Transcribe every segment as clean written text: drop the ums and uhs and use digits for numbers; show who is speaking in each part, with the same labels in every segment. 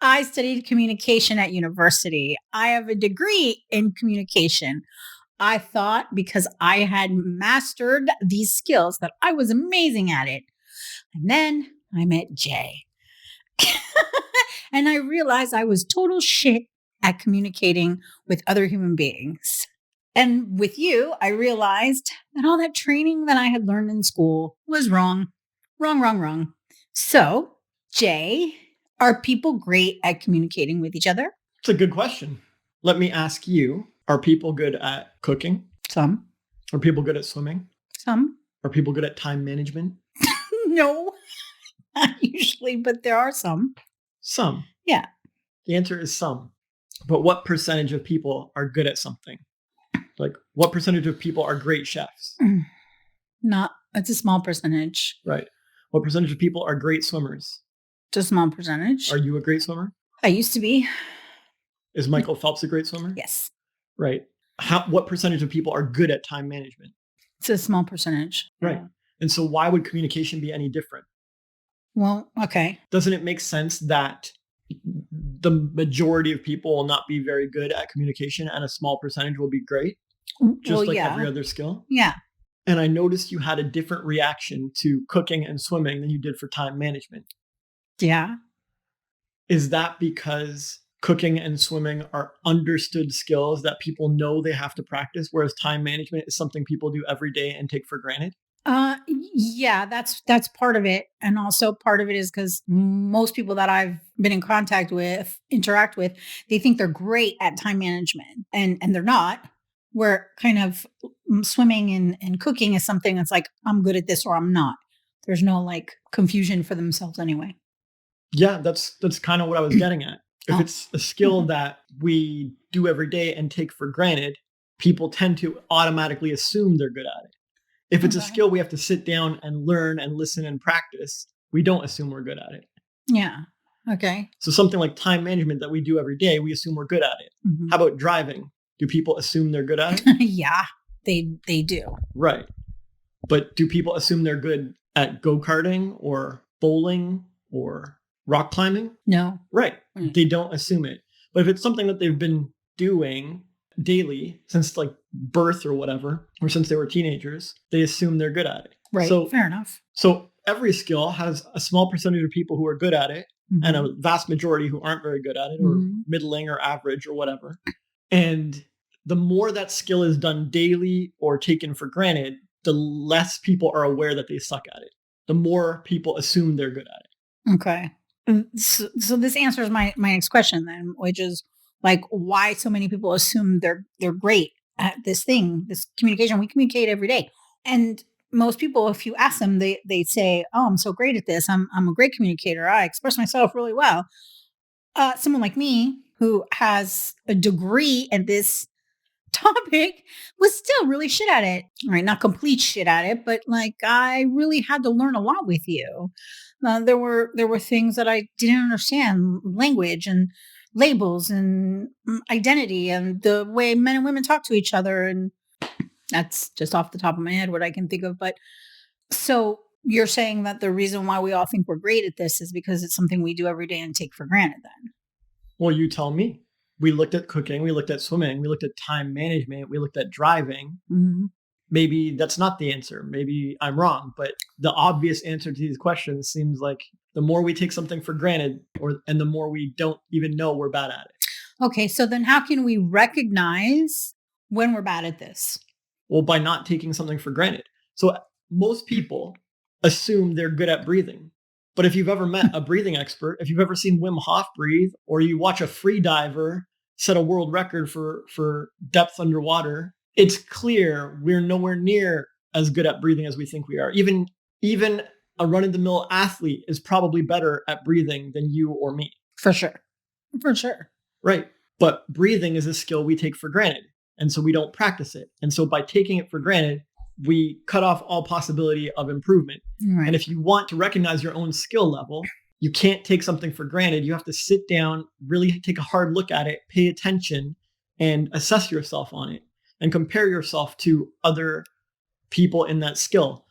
Speaker 1: I studied communication at university. I have a degree in communication. I thought because I had mastered these skills that I was amazing at it. And then I met Jay. And I realized I was total shit at communicating with other human beings. And with you, I realized that all that training that I had learned in school was wrong. Wrong, wrong, wrong. So, Jay, are people great at communicating with each other?
Speaker 2: It's a good question. Let me ask you, are people good at cooking?
Speaker 1: Some.
Speaker 2: Are people good at swimming?
Speaker 1: Some.
Speaker 2: Are people good at time management?
Speaker 1: No, not usually, but there are some.
Speaker 2: Some.
Speaker 1: Yeah.
Speaker 2: The answer is some. But what percentage of people are good at something? Like, what percentage of people are great chefs?
Speaker 1: It's a small percentage.
Speaker 2: Right. What percentage of people are great swimmers?
Speaker 1: It's a small percentage.
Speaker 2: Are you a great swimmer?
Speaker 1: I used to be.
Speaker 2: Is Michael Phelps a great swimmer?
Speaker 1: Yes.
Speaker 2: Right. What percentage of people are good at time management?
Speaker 1: It's a small percentage.
Speaker 2: Right.
Speaker 1: Yeah.
Speaker 2: And so why would communication be any different?
Speaker 1: Well, okay.
Speaker 2: Doesn't it make sense that the majority of people will not be very good at communication and a small percentage will be great? Just every other skill?
Speaker 1: Yeah.
Speaker 2: And I noticed you had a different reaction to cooking and swimming than you did for time management.
Speaker 1: Yeah.
Speaker 2: Is that because cooking and swimming are understood skills that people know they have to practice, whereas time management is something people do every day and take for granted?
Speaker 1: Yeah, that's part of it. And also part of it is because most people that I've been in contact with, interact with, they think they're great at time management and they're not. Where kind of swimming and cooking is something that's like, I'm good at this or I'm not. There's no like confusion for themselves anyway.
Speaker 2: Yeah, that's kind of what I was getting at. If it's a skill that we do every day and take for granted, people tend to automatically assume they're good at it. If it's a skill we have to sit down and learn and listen and practice, we don't assume we're good at it.
Speaker 1: Yeah. Okay.
Speaker 2: So something like time management that we do every day, we assume we're good at it. Mm-hmm. How about driving? Do people assume they're good at it?
Speaker 1: Yeah, they do.
Speaker 2: Right. But do people assume they're good at go-karting or bowling or rock climbing?
Speaker 1: No.
Speaker 2: Right. They don't assume it. But if it's something that they've been doing daily since like birth or whatever, or since they were teenagers, they assume they're good at it.
Speaker 1: Right. So fair enough.
Speaker 2: So every skill has a small percentage of people who are good at it and a vast majority who aren't very good at it or middling or average or whatever. And the more that skill is done daily or taken for granted, the less people are aware that they suck at it. The more people assume they're good at it.
Speaker 1: Okay. So this answers my next question then, which is like why so many people assume they're great at this thing, this communication. We communicate every day. And most people, if you ask them, they say, oh, I'm so great at this. I'm a great communicator. I express myself really well. Someone like me who has a degree in this topic was still really shit at it. Right? Not complete shit at it, but like I really had to learn a lot with you. There were things that I didn't understand, language and labels and identity and the way men and women talk to each other. And that's just off the top of my head what I can think of. But so you're saying that the reason why we all think we're great at this is because it's something we do every day and take for granted then?
Speaker 2: Well, you tell me. We looked at cooking, we looked at swimming, we looked at time management, we looked at driving. Mm-hmm. Maybe that's not the answer. Maybe I'm wrong. But the obvious answer to these questions seems like the more we take something for granted and the more we don't even know we're bad at it.
Speaker 1: Okay, so then how can we recognize when we're bad at this?
Speaker 2: Well, by not taking something for granted. So most people assume they're good at breathing. But if you've ever met a breathing expert, if you've ever seen Wim Hof breathe, or you watch a free diver set a world record for depth underwater, it's clear we're nowhere near as good at breathing as we think we are. Even a run-of-the-mill athlete is probably better at breathing than you or me.
Speaker 1: For sure. For sure.
Speaker 2: Right. But breathing is a skill we take for granted. And so we don't practice it. And so by taking it for granted, we cut off all possibility of improvement. Right. And if you want to recognize your own skill level, you can't take something for granted. You have to sit down, really take a hard look at it, pay attention, and assess yourself on it and compare yourself to other people in that skill.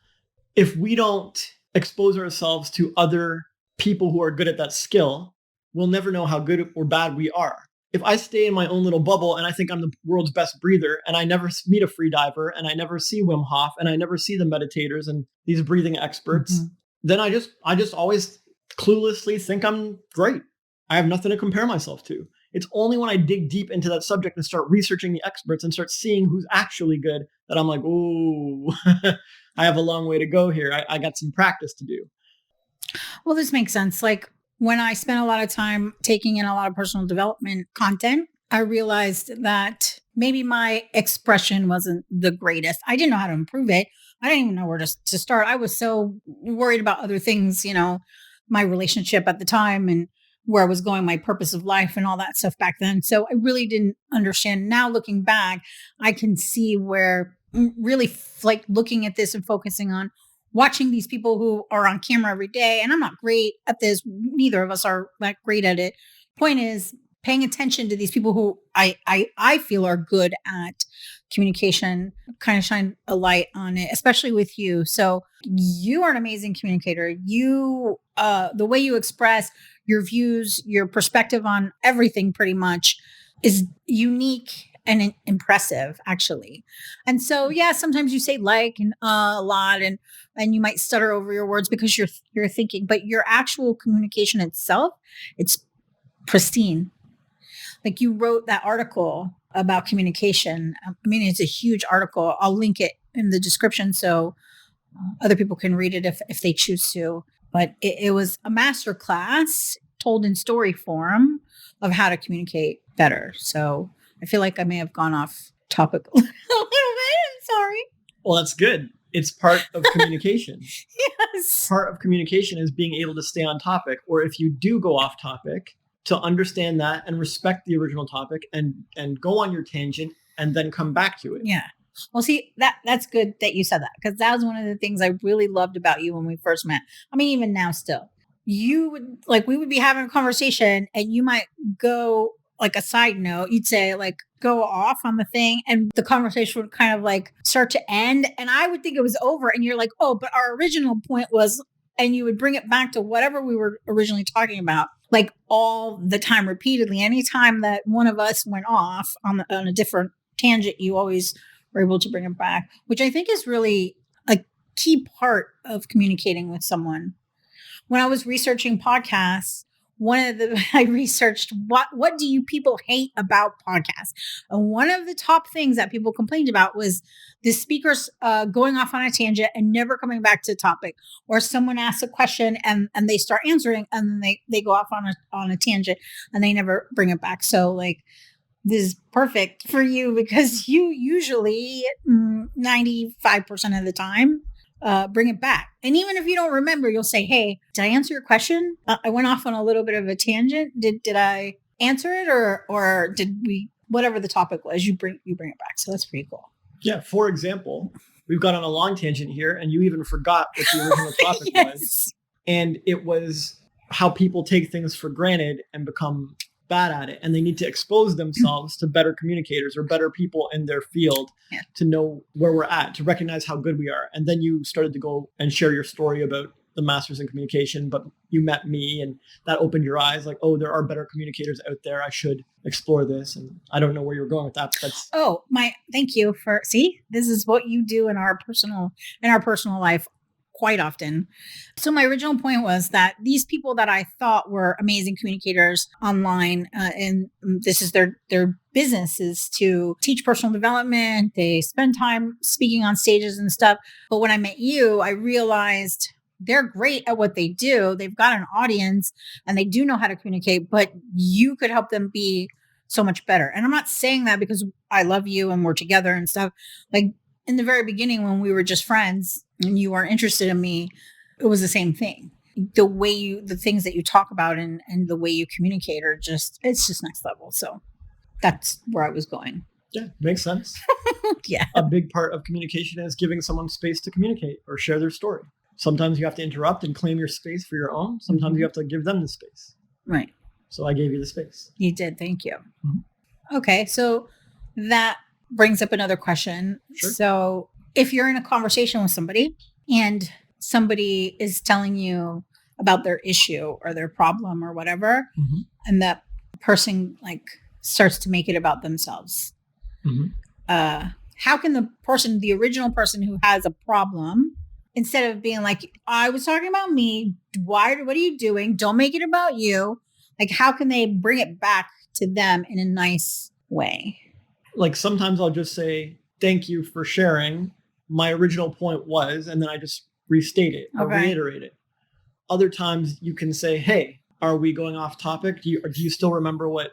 Speaker 2: If we don't expose ourselves to other people who are good at that skill, we'll never know how good or bad we are. If I stay in my own little bubble and I think I'm the world's best breather and I never meet a free diver and I never see Wim Hof and I never see the meditators and these breathing experts, then I just always cluelessly think I'm great. I have nothing to compare myself to. It's only when I dig deep into that subject and start researching the experts and start seeing who's actually good that I'm like, oh, I have a long way to go here. I got some practice to do.
Speaker 1: Well, this makes sense. Like when I spent a lot of time taking in a lot of personal development content, I realized that maybe my expression wasn't the greatest. I didn't know how to improve it. I didn't even know where to start. I was so worried about other things, my relationship at the time and where I was going, my purpose of life and all that stuff back then. So I really didn't understand. Now looking back, I can see where really like looking at this and focusing on watching these people who are on camera every day. And I'm not great at this. Neither of us are that great at it. Point is paying attention to these people who I feel are good at communication, kind of shine a light on it, especially with you. So you are an amazing communicator. You, the way you express your views, your perspective on everything pretty much is unique and impressive, actually. And so, yeah, sometimes you say like and a lot, and you might stutter over your words because you're thinking, but your actual communication itself, it's pristine. Like you wrote that article about communication. I mean, it's a huge article. I'll link it in the description so other people can read it if they choose to. But it was a master class told in story form of how to communicate better. So I feel like I may have gone off topic a little bit. I'm sorry.
Speaker 2: Well, that's good. It's part of communication.
Speaker 1: Yes.
Speaker 2: Part of communication is being able to stay on topic, or if you do go off topic, to understand that and respect the original topic and go on your tangent and then come back to it.
Speaker 1: Yeah. Well, see, that's good that you said that, because that was one of the things I really loved about you when we first met. I mean, even now still. You would we would be having a conversation and you might go like a side note, you'd say like go off on the thing and the conversation would kind of like start to end and I would think it was over and you're like, oh, but our original point was, and you would bring it back to whatever we were originally talking about, like all the time repeatedly. Anytime that one of us went off on a different tangent, you always were able to bring it back, which I think is really a key part of communicating with someone. When I was researching podcasts, I researched what do you people hate about podcasts? And one of the top things that people complained about was the speakers going off on a tangent and never coming back to the topic, or someone asks a question and they start answering and then they go off on a tangent and they never bring it back. So like this is perfect for you because you usually 95% of the time bring it back. And even if you don't remember, you'll say, hey, did I answer your question? I went off on a little bit of a tangent. Did I answer it or did we, whatever the topic was, you bring it back. So that's pretty cool.
Speaker 2: Yeah. For example, we've gone on a long tangent here and you even forgot what the original topic
Speaker 1: Yes.
Speaker 2: was. And it was how people take things for granted and become bad at it, and they need to expose themselves to better communicators or better people in their field to know where we're at, to recognize how good we are. And then you started to go and share your story about the masters in communication, but you met me and that opened your eyes like, oh, there are better communicators out there. I should explore this. And I don't know where you're going with that. But
Speaker 1: thank you for, this is what you do in our personal life quite often. So my original point was that these people that I thought were amazing communicators online, and this is their business is to teach personal development. They spend time speaking on stages and stuff. But when I met you, I realized they're great at what they do. They've got an audience and they do know how to communicate, but you could help them be so much better. And I'm not saying that because I love you and we're together and stuff. Like in the very beginning, when we were just friends and you weren't interested in me, it was the same thing. The things that you talk about and the way you communicate are it's just next level. So that's where I was going.
Speaker 2: Yeah, makes sense.
Speaker 1: Yeah.
Speaker 2: A big part of communication is giving someone space to communicate or share their story. Sometimes you have to interrupt and claim your space for your own. Sometimes you have to give them the space.
Speaker 1: Right.
Speaker 2: So I gave you the space.
Speaker 1: You did. Thank you. Mm-hmm. Okay. So that brings up another question. Sure. So if you're in a conversation with somebody and somebody is telling you about their issue or their problem or whatever,
Speaker 2: Mm-hmm.
Speaker 1: and that person like starts to make it about themselves.
Speaker 2: Mm-hmm.
Speaker 1: How can the original person who has a problem, instead of being like, I was talking about me, what are you doing? Don't make it about you. Like, how can they bring it back to them in a nice way?
Speaker 2: Like sometimes I'll just say, thank you for sharing. My original point was, and then I just restate it or reiterate it. Other times you can say, hey, are we going off topic? Do you still remember what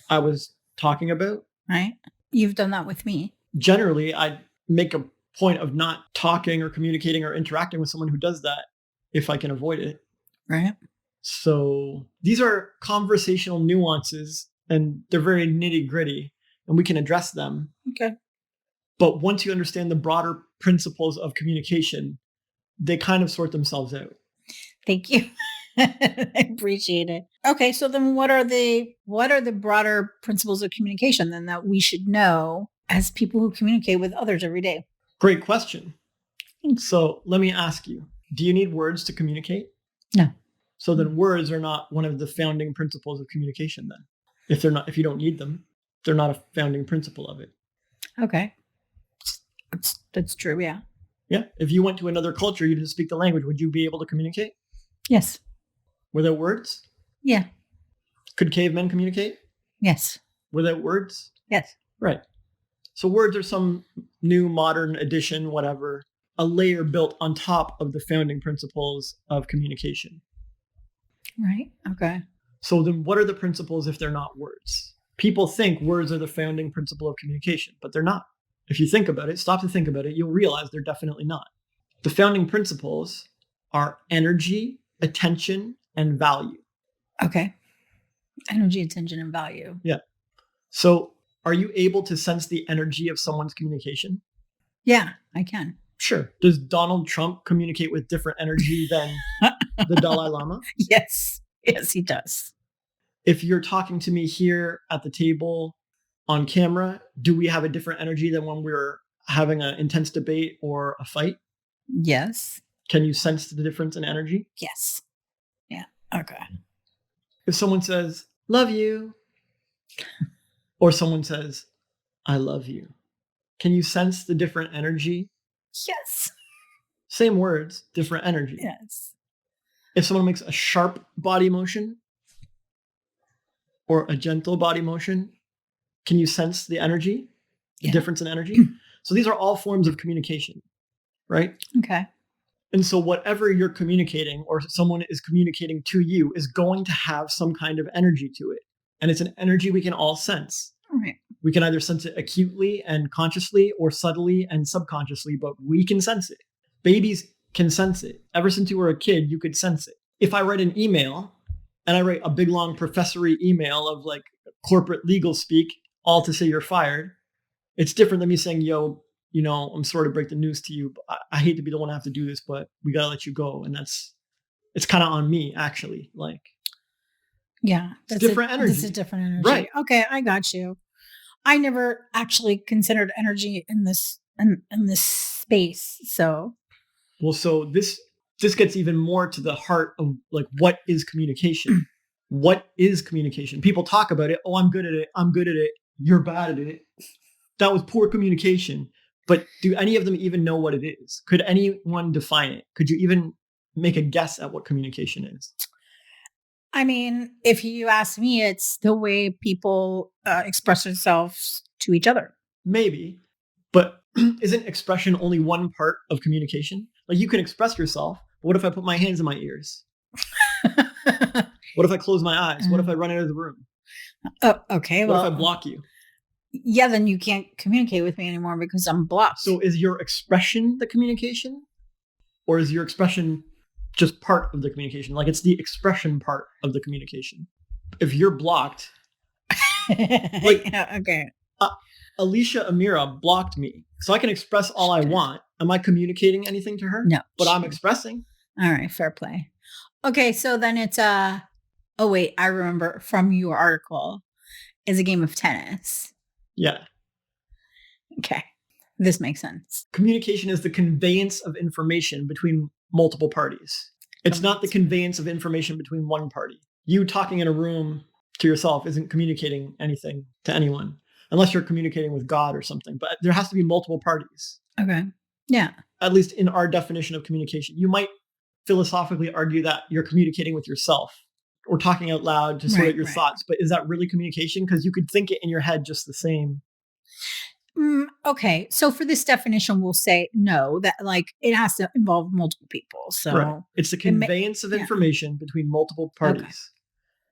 Speaker 2: I was talking about?
Speaker 1: Right. You've done that with me.
Speaker 2: Generally, I make a point of not talking or communicating or interacting with someone who does that if I can avoid it.
Speaker 1: Right.
Speaker 2: So these are conversational nuances and they're very nitty gritty and we can address them.
Speaker 1: Okay.
Speaker 2: But once you understand the broader principles of communication, they kind of sort themselves out.
Speaker 1: Thank you. I appreciate it. Okay, so then what are the broader principles of communication then that we should know as people who communicate with others every day?
Speaker 2: Great question.
Speaker 1: Thanks.
Speaker 2: So let me ask you, do you need words to communicate?
Speaker 1: No.
Speaker 2: So then words are not one of the founding principles of communication then. If you don't need them, they're not a founding principle of it.
Speaker 1: Okay. That's true, yeah.
Speaker 2: Yeah. If you went to another culture, you didn't speak the language, would you be able to communicate?
Speaker 1: Yes.
Speaker 2: Without words?
Speaker 1: Yeah.
Speaker 2: Could cavemen communicate?
Speaker 1: Yes.
Speaker 2: Without words?
Speaker 1: Yes.
Speaker 2: Right. So words are some new modern addition, whatever, a layer built on top of the founding principles of communication.
Speaker 1: Right. Okay.
Speaker 2: So then what are the principles if they're not words? People think words are the founding principle of communication, but they're not. If you think about it, stop to think about it, you'll realize they're definitely not. The founding principles are energy, attention, and value.
Speaker 1: Okay. Energy, attention, and value.
Speaker 2: Yeah. So are you able to sense the energy of someone's communication?
Speaker 1: Yeah, I can.
Speaker 2: Sure. Does Donald Trump communicate with different energy than the Dalai Lama?
Speaker 1: Yes. Yes, he does.
Speaker 2: If you're talking to me here at the table on camera, do we have a different energy than when we're having an intense debate or a fight?
Speaker 1: Yes.
Speaker 2: Can you sense the difference in energy?
Speaker 1: Yes. Yeah. Okay.
Speaker 2: If someone says, love you, or someone says, I love you, can you sense the different energy?
Speaker 1: Yes.
Speaker 2: Same words, different energy.
Speaker 1: Yes.
Speaker 2: If someone makes a sharp body motion or a gentle body motion, can you sense the energy, the difference in energy? So these are all forms of communication, right?
Speaker 1: Okay.
Speaker 2: And so whatever you're communicating or someone is communicating to you is going to have some kind of energy to it. And it's an energy we can all sense.
Speaker 1: All right.
Speaker 2: We can either sense it acutely and consciously or subtly and subconsciously, but we can sense it. Babies can sense it. Ever since you were a kid, you could sense it. If I write an email and I write a big, long professory email of like corporate legal speak, all to say you're fired, it's different than me saying, yo, I'm sorry to break the news to you, but I hate to be the one to have to do this, but we got to let you go. And it's kind of on me, actually. Like,
Speaker 1: yeah,
Speaker 2: it's different energy.
Speaker 1: This is different energy.
Speaker 2: Right.
Speaker 1: Okay, I got you. I never actually considered energy in this space. So,
Speaker 2: well, so this gets even more to the heart of like, what is communication? What is communication? People talk about it. Oh, I'm good at it. I'm good at it. You're bad at it. That was poor communication. But do any of them even know what it is? Could anyone define it? Could you even make a guess at what communication is?
Speaker 1: I mean, if you ask me, it's the way people express themselves to each other.
Speaker 2: Maybe. But isn't expression only one part of communication? Like you can express yourself. But what if I put my hands in my ears? What if I close my eyes? What if I run out of the room?
Speaker 1: Oh, okay.
Speaker 2: What if I block you?
Speaker 1: Yeah, then you can't communicate with me anymore because I'm blocked.
Speaker 2: So is your expression the communication? Or is your expression just part of the communication? Like it's the expression part of the communication. If you're blocked, like
Speaker 1: yeah, okay.
Speaker 2: Alicia Amira blocked me. So I can express all I want. Am I communicating anything to her?
Speaker 1: No.
Speaker 2: But I'm expressing.
Speaker 1: All right, fair play. Okay, so then it's oh wait, I remember from your article is a game of tennis.
Speaker 2: Yeah.
Speaker 1: Okay. This makes sense.
Speaker 2: Communication is the conveyance of information between multiple parties. It's not the conveyance of information between one party. You talking in a room to yourself isn't communicating anything to anyone, unless you're communicating with God or something. But there has to be multiple parties.
Speaker 1: Okay. Yeah.
Speaker 2: At least in our definition of communication. You might philosophically argue that you're communicating with yourself or talking out loud to sort out your thoughts. But is that really communication? Because you could think it in your head just the same.
Speaker 1: Okay. So for this definition, we'll say no, that like it has to involve multiple people. So
Speaker 2: it's the conveyance of information between multiple parties,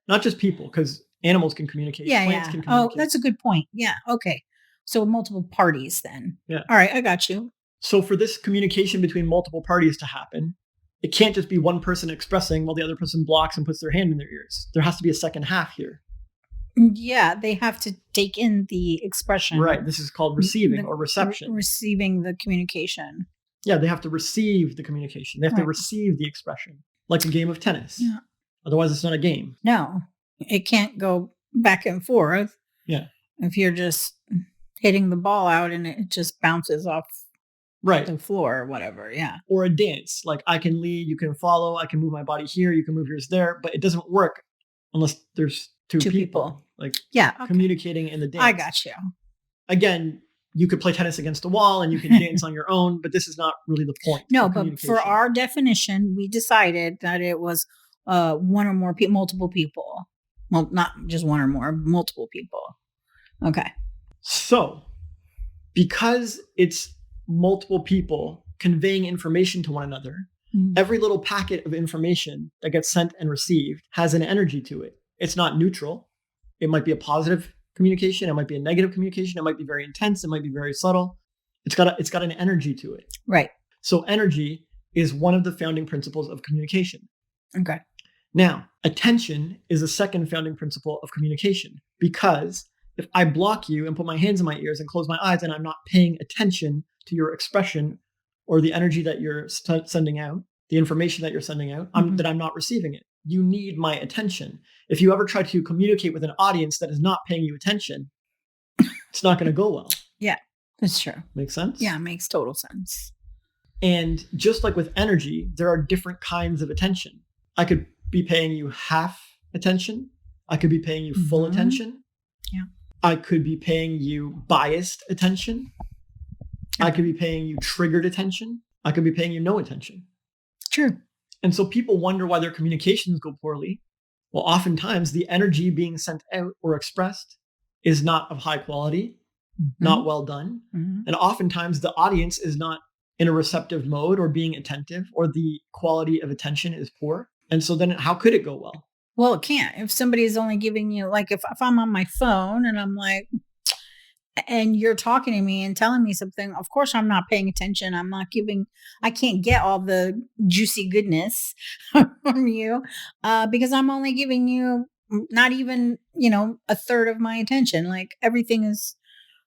Speaker 2: not just people, because animals can communicate. Plants can communicate.
Speaker 1: Oh, that's a good point. Yeah. Okay. So multiple parties then.
Speaker 2: Yeah.
Speaker 1: All right. I got you.
Speaker 2: So for this communication between multiple parties to happen, it can't just be one person expressing while the other person blocks and puts their hand in their ears. There has to be a second half here.
Speaker 1: Yeah, they have to take in the expression.
Speaker 2: Right. This is called receiving or reception.
Speaker 1: Receiving the communication.
Speaker 2: Yeah, they have to receive the communication. They have to receive the expression, like a game of tennis. Yeah. Otherwise, it's not a game.
Speaker 1: No, it can't go back and forth.
Speaker 2: Yeah.
Speaker 1: If you're just hitting the ball out and it just bounces off the floor or whatever. Yeah.
Speaker 2: Or a dance. Like I can lead, you can follow, I can move my body here, you can move yours there, but it doesn't work unless there's two people. Like communicating in the dance.
Speaker 1: I got you.
Speaker 2: Again, you could play tennis against a wall and you can dance on your own, but this is not really the point.
Speaker 1: No, but for our definition, we decided that it was one or more multiple people. Well, not just one or more, multiple people. Okay.
Speaker 2: So, because it's multiple people conveying information to one another, every little packet of information that gets sent and received has an energy to it. It's not neutral. It might be a positive communication. It might be a negative communication. It might be very intense. It might be very subtle. It's got an energy to it.
Speaker 1: Right.
Speaker 2: So energy is one of the founding principles of communication.
Speaker 1: Okay.
Speaker 2: Now, attention is a second founding principle of communication, because if I block you and put my hands in my ears and close my eyes and I'm not paying attention to your expression or the energy that you're sending out, the information that you're sending out, then I'm not receiving it. You need my attention. If you ever try to communicate with an audience that is not paying you attention, it's not going to go well.
Speaker 1: Yeah, that's true.
Speaker 2: Makes sense?
Speaker 1: Yeah, it makes total sense.
Speaker 2: And just like with energy, there are different kinds of attention. I could be paying you half attention. I could be paying you full attention.
Speaker 1: Yeah.
Speaker 2: I could be paying you biased attention. I could be paying you triggered attention. I could be paying you no attention.
Speaker 1: True.
Speaker 2: And so people wonder why their communications go poorly. Well, oftentimes the energy being sent out or expressed is not of high quality, not well done. And oftentimes the audience is not in a receptive mode or being attentive, or the quality of attention is poor. And so then how could it go well?
Speaker 1: Well, it can't. If somebody is only giving you, like if I'm on my phone and I'm like, and you're talking to me and telling me something, of course I'm not paying attention. I can't get all the juicy goodness from you because I'm only giving you not even, a third of my attention. Like everything is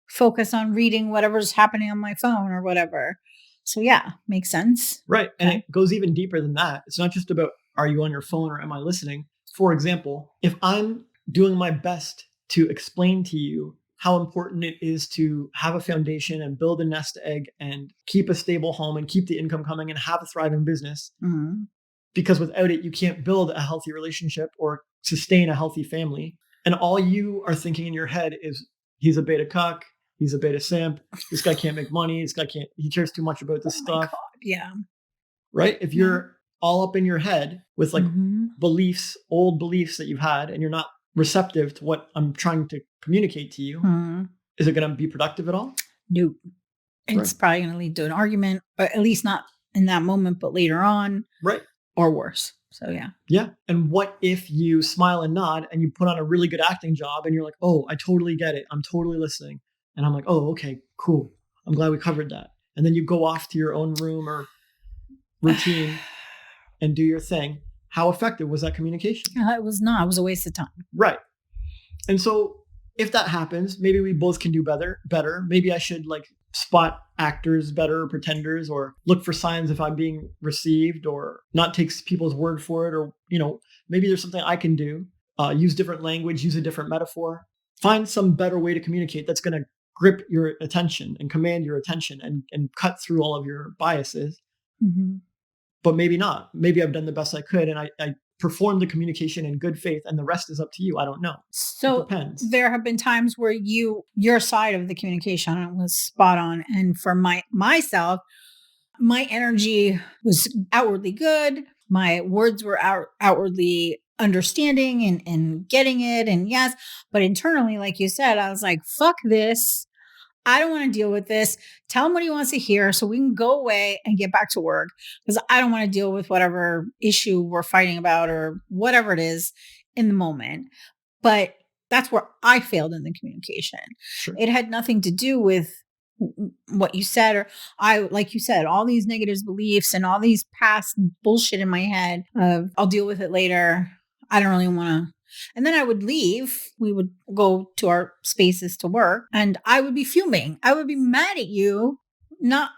Speaker 1: focused on reading whatever's happening on my phone or whatever. So yeah, makes sense.
Speaker 2: Right. And it goes even deeper than that. It's not just about, are you on your phone or am I listening? For example, if I'm doing my best to explain to you how important it is to have a foundation and build a nest egg and keep a stable home and keep the income coming and have a thriving business, because without it, you can't build a healthy relationship or sustain a healthy family. And all you are thinking in your head is, he's a beta cuck, he's a beta simp, this guy can't make money, he cares too much about this stuff.
Speaker 1: God, yeah.
Speaker 2: Right? If you're all up in your head with like beliefs, old beliefs that you've had, and you're not receptive to what I'm trying to communicate to you, is it going to be productive at all?
Speaker 1: No. It's probably going to lead to an argument, or at least not in that moment, but later on.
Speaker 2: Right.
Speaker 1: Or worse. So yeah.
Speaker 2: Yeah. And what if you smile and nod and you put on a really good acting job and you're like, oh, I totally get it. I'm totally listening. And I'm like, oh, okay, cool. I'm glad we covered that. And then you go off to your own room or routine and do your thing. How effective was that communication?
Speaker 1: It was not. It was a waste of time.
Speaker 2: Right. And so if that happens, maybe we both can do better. Maybe I should like spot actors better, or pretenders, or look for signs if I'm being received, or not take people's word for it. Or, maybe there's something I can do. Use different language, use a different metaphor. Find some better way to communicate that's going to grip your attention and command your attention and cut through all of your biases. but maybe not. Maybe I've done the best I could and I performed the communication in good faith and the rest is up to you. I don't know.
Speaker 1: So
Speaker 2: It depends.
Speaker 1: there have been times where your side of the communication was spot on. And for myself, my energy was outwardly good. My words were outwardly understanding and getting it. And yes, but internally, like you said, I was like, fuck this. I don't want to deal with this. Tell him what he wants to hear so we can go away and get back to work because I don't want to deal with whatever issue we're fighting about or whatever it is in the moment. But that's where I failed in the communication.
Speaker 2: Sure.
Speaker 1: It had nothing to do with what you said, or like you said, all these negative beliefs and all these past bullshit in my head of I'll deal with it later. I don't really want to. And then I would leave. We would go to our spaces to work and I would be fuming. I would be mad at you, not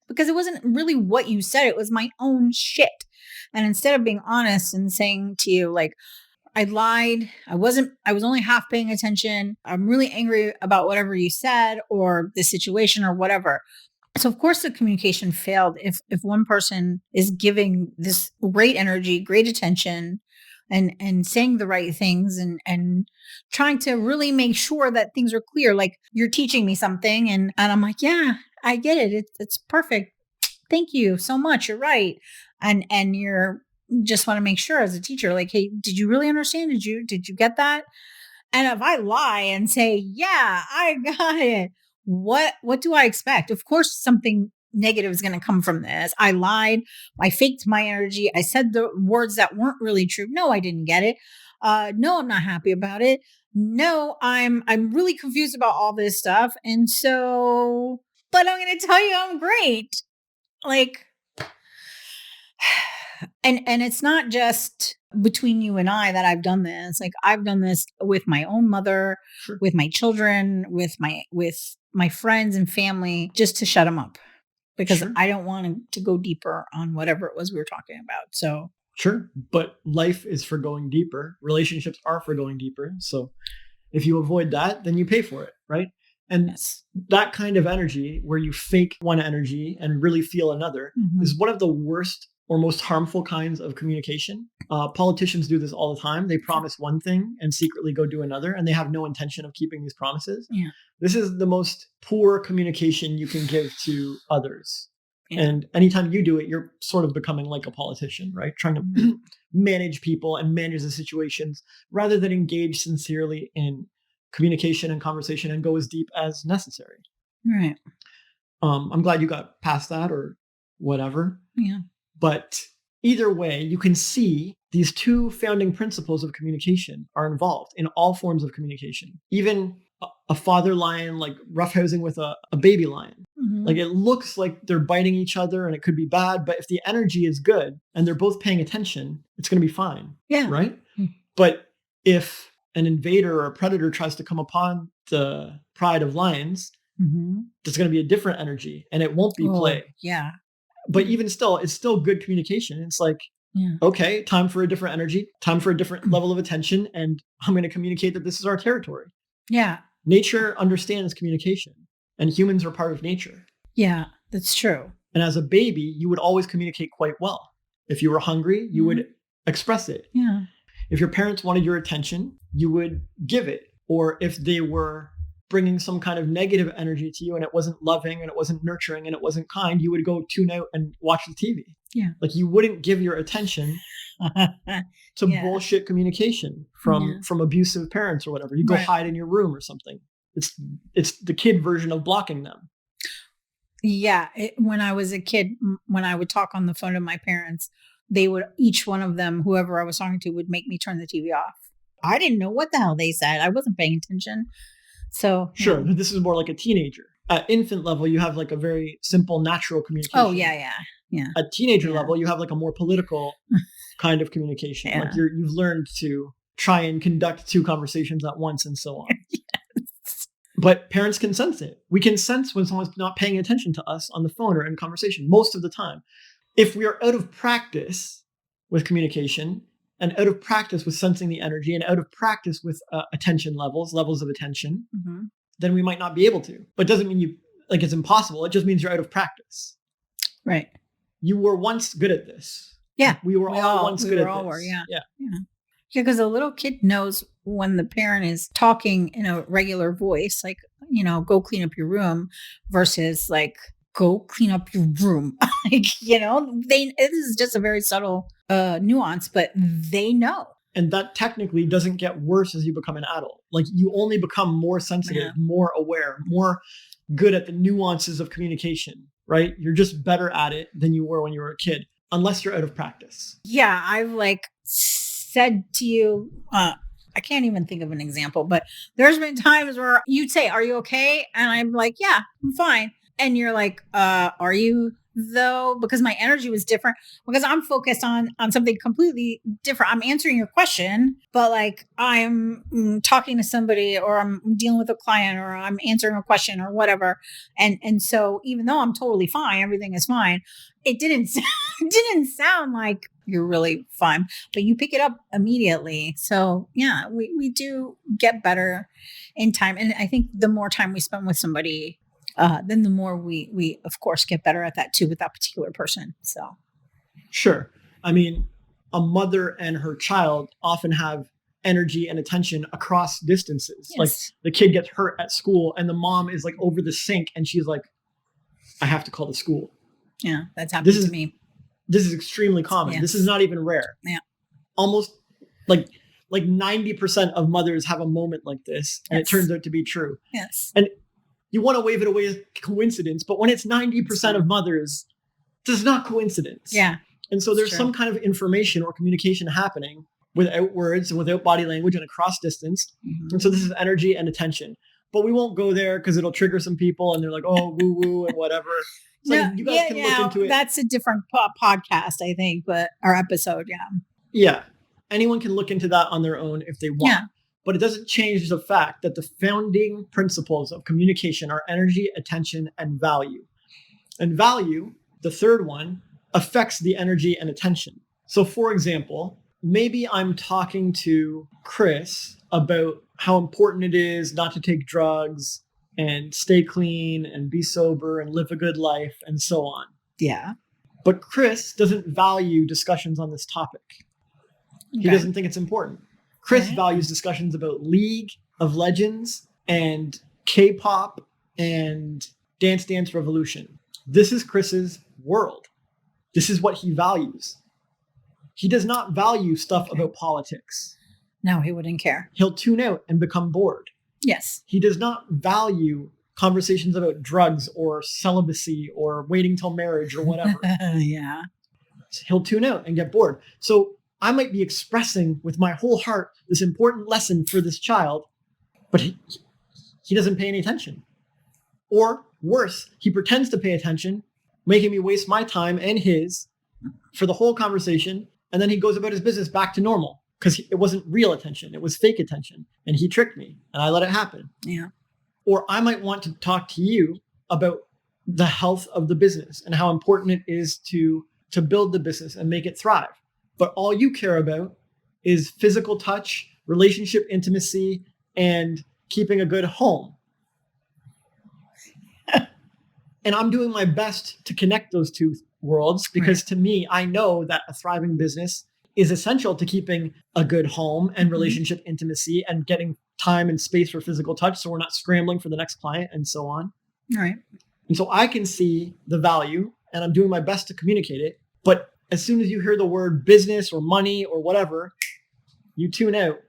Speaker 1: because it wasn't really what you said. It was my own shit. And instead of being honest and saying to you, like, I lied. I was only half paying attention. I'm really angry about whatever you said or the situation or whatever. So of course the communication failed if one person is giving this great energy, great attention and saying the right things and trying to really make sure that things are clear. Like you're teaching me something and I'm like, yeah, I get it. It's perfect. Thank you so much. You're right. And you're just want to make sure as a teacher, like, hey, did you really understand? Did you get that? And if I lie and say, yeah, I got it, what do I expect? Of course, something negative is going to come from this. I lied. I faked my energy. I said the words that weren't really true. No, I didn't get it. No, I'm not happy about it. No, I'm really confused about all this stuff. And so, but I'm going to tell you I'm great. Like, and it's not just between you and I that I've done this. Like I've done this with my own mother,
Speaker 2: Sure.
Speaker 1: with my children, with my friends and family, just to shut them up because
Speaker 2: Sure.
Speaker 1: I don't want to go deeper on whatever it was we were talking about. So
Speaker 2: Sure. But life is for going deeper. Relationships are for going deeper. So if you avoid that, then you pay for it, right? And
Speaker 1: yes.
Speaker 2: that kind of energy where you fake one energy and really feel another is one of the worst or most harmful kinds of communication. Politicians do this all the time. They promise one thing and secretly go do another, and they have no intention of keeping these promises.
Speaker 1: Yeah.
Speaker 2: This is the most poor communication you can give to others.
Speaker 1: Yeah.
Speaker 2: And anytime you do it, you're sort of becoming like a politician, right? Trying to manage people and manage the situations rather than engage sincerely in communication and conversation and go as deep as necessary.
Speaker 1: Right.
Speaker 2: I'm glad you got past that or whatever.
Speaker 1: Yeah.
Speaker 2: But either way, you can see these two founding principles of communication are involved in all forms of communication. Even a father lion like roughhousing with a baby lion. Like it looks like they're biting each other and it could be bad, but if the energy is good and they're both paying attention, it's going to be fine.
Speaker 1: Yeah.
Speaker 2: Right? But if an invader or a predator tries to come upon the pride of lions, there's going to be a different energy and it won't be play.
Speaker 1: Yeah.
Speaker 2: But even still, it's still good communication. It's like, okay, time for a different energy, time for a different level of attention. And I'm going to communicate that this is our territory.
Speaker 1: Yeah.
Speaker 2: Nature understands communication and humans are part of nature.
Speaker 1: Yeah, that's true.
Speaker 2: And as a baby, you would always communicate quite well. If you were hungry, you would express it.
Speaker 1: Yeah.
Speaker 2: If your parents wanted your attention, you would give it. Or if they were bringing some kind of negative energy to you and it wasn't loving and it wasn't nurturing and it wasn't kind, you would go tune out and watch the TV.
Speaker 1: Yeah.
Speaker 2: Like you wouldn't give your attention to bullshit communication from abusive parents or whatever. You go hide in your room or something. It's the kid version of blocking them.
Speaker 1: Yeah. When I was a kid, when I would talk on the phone to my parents, they would, each one of them, whoever I was talking to, would make me turn the TV off. I didn't know what the hell they said. I wasn't paying attention. So
Speaker 2: sure, this is more like a teenager. At infant level, you have like a very simple, natural communication.
Speaker 1: Oh yeah.
Speaker 2: At teenager level, you have like a more political kind of communication. Like you've learned to try and conduct two conversations at once and so on.
Speaker 1: Yes.
Speaker 2: But parents can sense it. We can sense when someone's not paying attention to us on the phone or in conversation most of the time. If we are out of practice with communication and out of practice with sensing the energy and out of practice with attention levels of attention, then we might not be able to. But it doesn't mean it's impossible. It just means you're out of practice.
Speaker 1: Right.
Speaker 2: you were once good at this.
Speaker 1: Yeah.
Speaker 2: We were all once good at this.
Speaker 1: Were, yeah.
Speaker 2: Yeah.
Speaker 1: Yeah. Yeah, because a little kid knows when the parent is talking in a regular voice, like, go clean up your room versus like, go clean up your room. Like, this is just a very subtle nuance, but they know.
Speaker 2: And that technically doesn't get worse as you become an adult. Like, you only become more sensitive, more aware, more good at the nuances of communication, right? You're just better at it than you were when you were a kid, unless you're out of practice.
Speaker 1: Yeah, I've said to you, I can't even think of an example, but there's been times where you'd say, "Are you okay?" And I'm like, "Yeah, I'm fine." And you're like, "Are you though?" Because my energy was different, because I'm focused on something completely different. I'm answering your question, but like I'm talking to somebody, or I'm dealing with a client, or I'm answering a question or whatever. And so even though I'm totally fine, everything is fine, it didn't it didn't sound like you're really fine, but you pick it up immediately. So yeah, we do get better in time. And I think the more time we spend with somebody, then the more we of course get better at that too with that particular person. So
Speaker 2: sure. I mean, a mother and her child often have energy and attention across distances.
Speaker 1: Yes.
Speaker 2: Like, the kid gets hurt at school and the mom is like over the sink and she's like, I have to call the school.
Speaker 1: Yeah, that's happened to me.
Speaker 2: This is extremely common.
Speaker 1: Yes.
Speaker 2: This is not even rare.
Speaker 1: Yeah.
Speaker 2: Almost like 90% of mothers have a moment like this, and
Speaker 1: Yes.
Speaker 2: it turns out to be true.
Speaker 1: Yes.
Speaker 2: And you want to wave it away as coincidence, but when it's 90% of mothers, this is not coincidence.
Speaker 1: Yeah.
Speaker 2: And so there's some kind of information or communication happening without words and without body language and across distance.
Speaker 1: Mhm.
Speaker 2: And so this is energy and attention. But we won't go there because it'll trigger some people and they're like, oh, woo woo and whatever. So you guys can look into it.
Speaker 1: That's a different podcast, I think, but our episode, yeah.
Speaker 2: Yeah. Anyone can look into that on their own if they want.
Speaker 1: Yeah.
Speaker 2: But it doesn't change the fact that the founding principles of communication are energy, attention, and value. And value, the third one, affects the energy and attention. So for example, maybe I'm talking to Chris about how important it is not to take drugs and stay clean and be sober and live a good life and so on.
Speaker 1: Yeah.
Speaker 2: But Chris doesn't value discussions on this topic. Okay. He doesn't think it's important. Chris values discussions about League of Legends and K-pop and Dance Dance Revolution. This is Chris's world. This is what he values. He does not value stuff about politics.
Speaker 1: No, he wouldn't care.
Speaker 2: He'll tune out and become bored.
Speaker 1: Yes.
Speaker 2: He does not value conversations about drugs or celibacy or waiting till marriage or whatever.
Speaker 1: Yeah.
Speaker 2: He'll tune out and get bored. So I might be expressing with my whole heart this important lesson for this child, but he doesn't pay any attention. Or worse, he pretends to pay attention, making me waste my time and his for the whole conversation, and then he goes about his business back to normal because it wasn't real attention. It was fake attention, and he tricked me, and I let it happen.
Speaker 1: Yeah.
Speaker 2: Or I might want to talk to you about the health of the business and how important it is to build the business and make it thrive. But all you care about is physical touch, relationship intimacy, and keeping a good home. And I'm doing my best to connect those two worlds because to me, I know that a thriving business is essential to keeping a good home and relationship intimacy and getting time and space for physical touch so we're not scrambling for the next client and so on.
Speaker 1: Right.
Speaker 2: And so I can see the value and I'm doing my best to communicate it. But as soon as you hear the word business or money or whatever, you tune out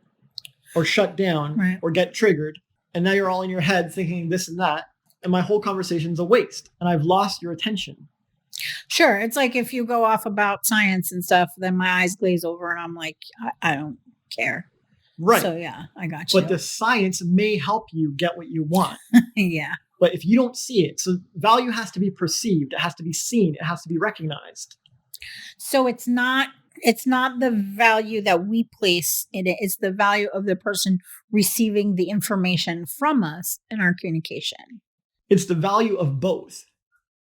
Speaker 2: or shut down or get triggered. And now you're all in your head thinking this and that. And my whole conversation's a waste and I've lost your attention.
Speaker 1: Sure. It's like if you go off about science and stuff, then my eyes glaze over and I'm like, I don't care.
Speaker 2: Right.
Speaker 1: So yeah, I got you.
Speaker 2: But the science may help you get what you want.
Speaker 1: Yeah.
Speaker 2: But if you don't see it, so value has to be perceived. It has to be seen. It has to be recognized.
Speaker 1: So it's not the value that we place in it. It's the value of the person receiving the information from us in our communication.
Speaker 2: It's the value of both.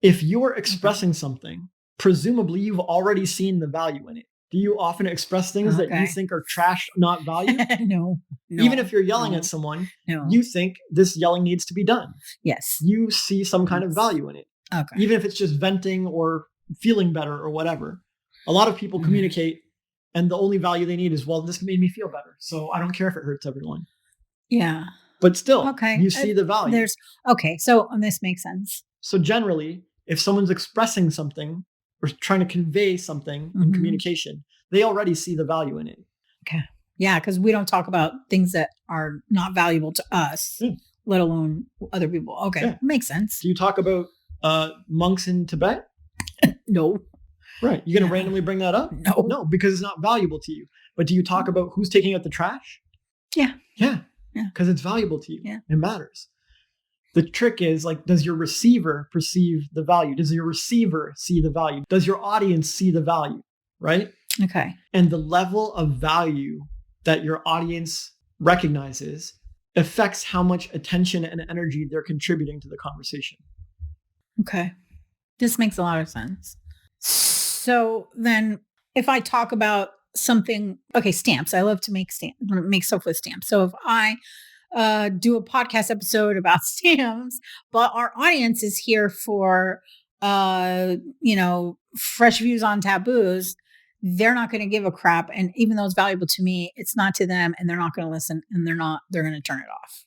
Speaker 2: If you're expressing something, presumably you've already seen the value in it. Do you often express things that you think are trash, not valued?
Speaker 1: No.
Speaker 2: Even if you're yelling at someone, you think this yelling needs to be done.
Speaker 1: Yes.
Speaker 2: You see some kind of value in it.
Speaker 1: Okay.
Speaker 2: Even if it's just venting or feeling better or whatever. A lot of people communicate and the only value they need is, well, this made me feel better. So I don't care if it hurts everyone.
Speaker 1: Yeah.
Speaker 2: But still,
Speaker 1: Okay.
Speaker 2: you see the value.
Speaker 1: So this makes sense.
Speaker 2: So generally, if someone's expressing something or trying to convey something in communication, they already see the value in it.
Speaker 1: Okay. Yeah, because we don't talk about things that are not valuable to us, let alone other people. Okay, makes sense.
Speaker 2: Do you talk about monks in Tibet?
Speaker 1: No.
Speaker 2: Right. You're going to randomly bring that up? No, because it's not valuable to you. But do you talk about who's taking out the trash?
Speaker 1: Yeah.
Speaker 2: Yeah. Because it's valuable to you.
Speaker 1: Yeah.
Speaker 2: It matters. The trick is, like, does your receiver perceive the value? Does your receiver see the value? Does your audience see the value? Right?
Speaker 1: Okay.
Speaker 2: And the level of value that your audience recognizes affects how much attention and energy they're contributing to the conversation.
Speaker 1: Okay. This makes a lot of sense. So then if I talk about something, stamps. I love to make stuff with stamps. So if I do a podcast episode about stamps, but our audience is here for, fresh views on taboos, they're not going to give a crap. And even though it's valuable to me, it's not to them, and they're not going to listen, and they're going to turn it off.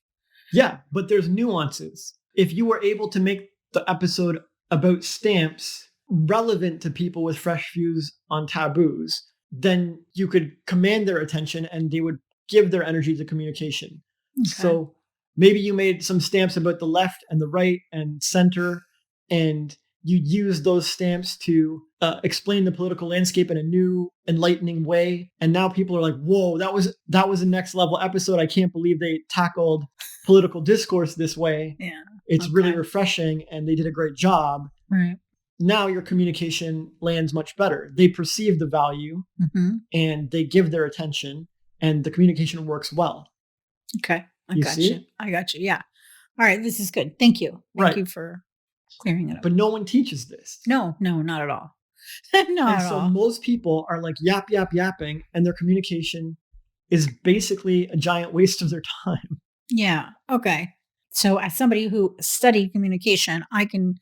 Speaker 2: Yeah, but there's nuances. If you were able to make the episode about stamps relevant to people with fresh views on taboos, then you could command their attention and they would give their energy to communication. Okay. So maybe you made some stamps about the left and the right and center, and you use those stamps to explain the political landscape in a new, enlightening way. And now people are like, whoa, that was a next level episode. I can't believe they tackled political discourse this way.
Speaker 1: Yeah.
Speaker 2: It's really refreshing, and they did a great job.
Speaker 1: Right.
Speaker 2: Now your communication lands much better. They perceive the value and they give their attention, and the communication works well.
Speaker 1: Okay. I got you. Yeah. All right. This is good. Thank you. Thank you for clearing it up.
Speaker 2: But no one teaches this.
Speaker 1: No, not at all. Not at all.
Speaker 2: Most people are like yapping, and their communication is basically a giant waste of their time.
Speaker 1: Yeah. Okay. So as somebody who studied communication, I can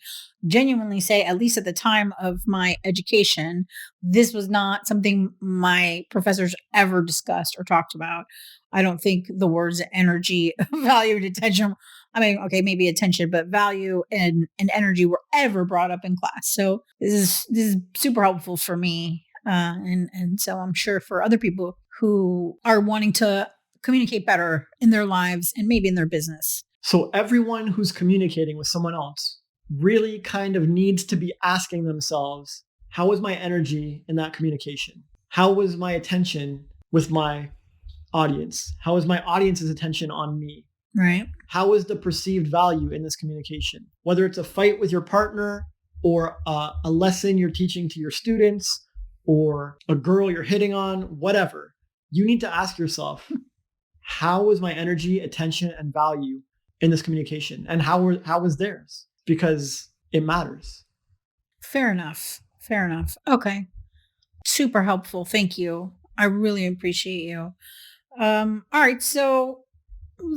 Speaker 1: genuinely say, at least at the time of my education, this was not something my professors ever discussed or talked about. I don't think the words energy, value, and attention, maybe attention, but value and energy were ever brought up in class. So this is super helpful for me. And so I'm sure for other people who are wanting to communicate better in their lives and maybe in their business.
Speaker 2: So everyone who's communicating with someone else really kind of needs to be asking themselves, how was my energy in that communication? How was my attention with my audience? How was my audience's attention on me?
Speaker 1: Right.
Speaker 2: How was the perceived value in this communication? Whether it's a fight with your partner, or a lesson you're teaching to your students, or a girl you're hitting on, whatever, you need to ask yourself, how was my energy, attention, and value in this communication? And how was theirs? Because it matters.
Speaker 1: Fair enough. Okay. Super helpful. Thank you. I really appreciate you. All right. So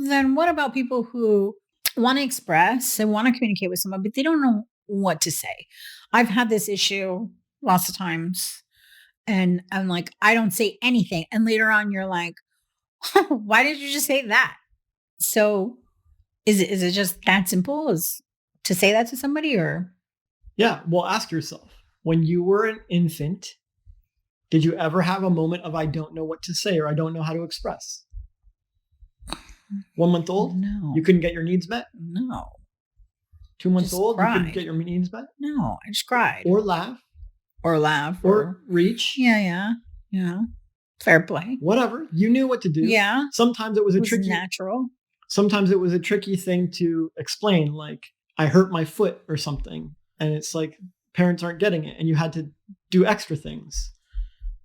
Speaker 1: then what about people who want to express and want to communicate with someone, but they don't know what to say? I've had this issue lots of times, and I'm like, I don't say anything. And later on, you're like, why did you just say that? So is it just that simple as to say that to somebody? Or?
Speaker 2: Yeah. Well, ask yourself, when you were an infant, did you ever have a moment of, I don't know what to say, or I don't know how to express? 1 month old?
Speaker 1: No.
Speaker 2: You couldn't get your needs met?
Speaker 1: No.
Speaker 2: 2 months old? Cried. You couldn't get your needs met?
Speaker 1: No, I just cried.
Speaker 2: Or laugh.
Speaker 1: Or
Speaker 2: reach.
Speaker 1: Yeah. Fair play.
Speaker 2: Whatever. You knew what to do.
Speaker 1: Yeah.
Speaker 2: Sometimes it was
Speaker 1: natural.
Speaker 2: Sometimes it was a tricky thing to explain, like, I hurt my foot or something. And it's like, parents aren't getting it, and you had to do extra things.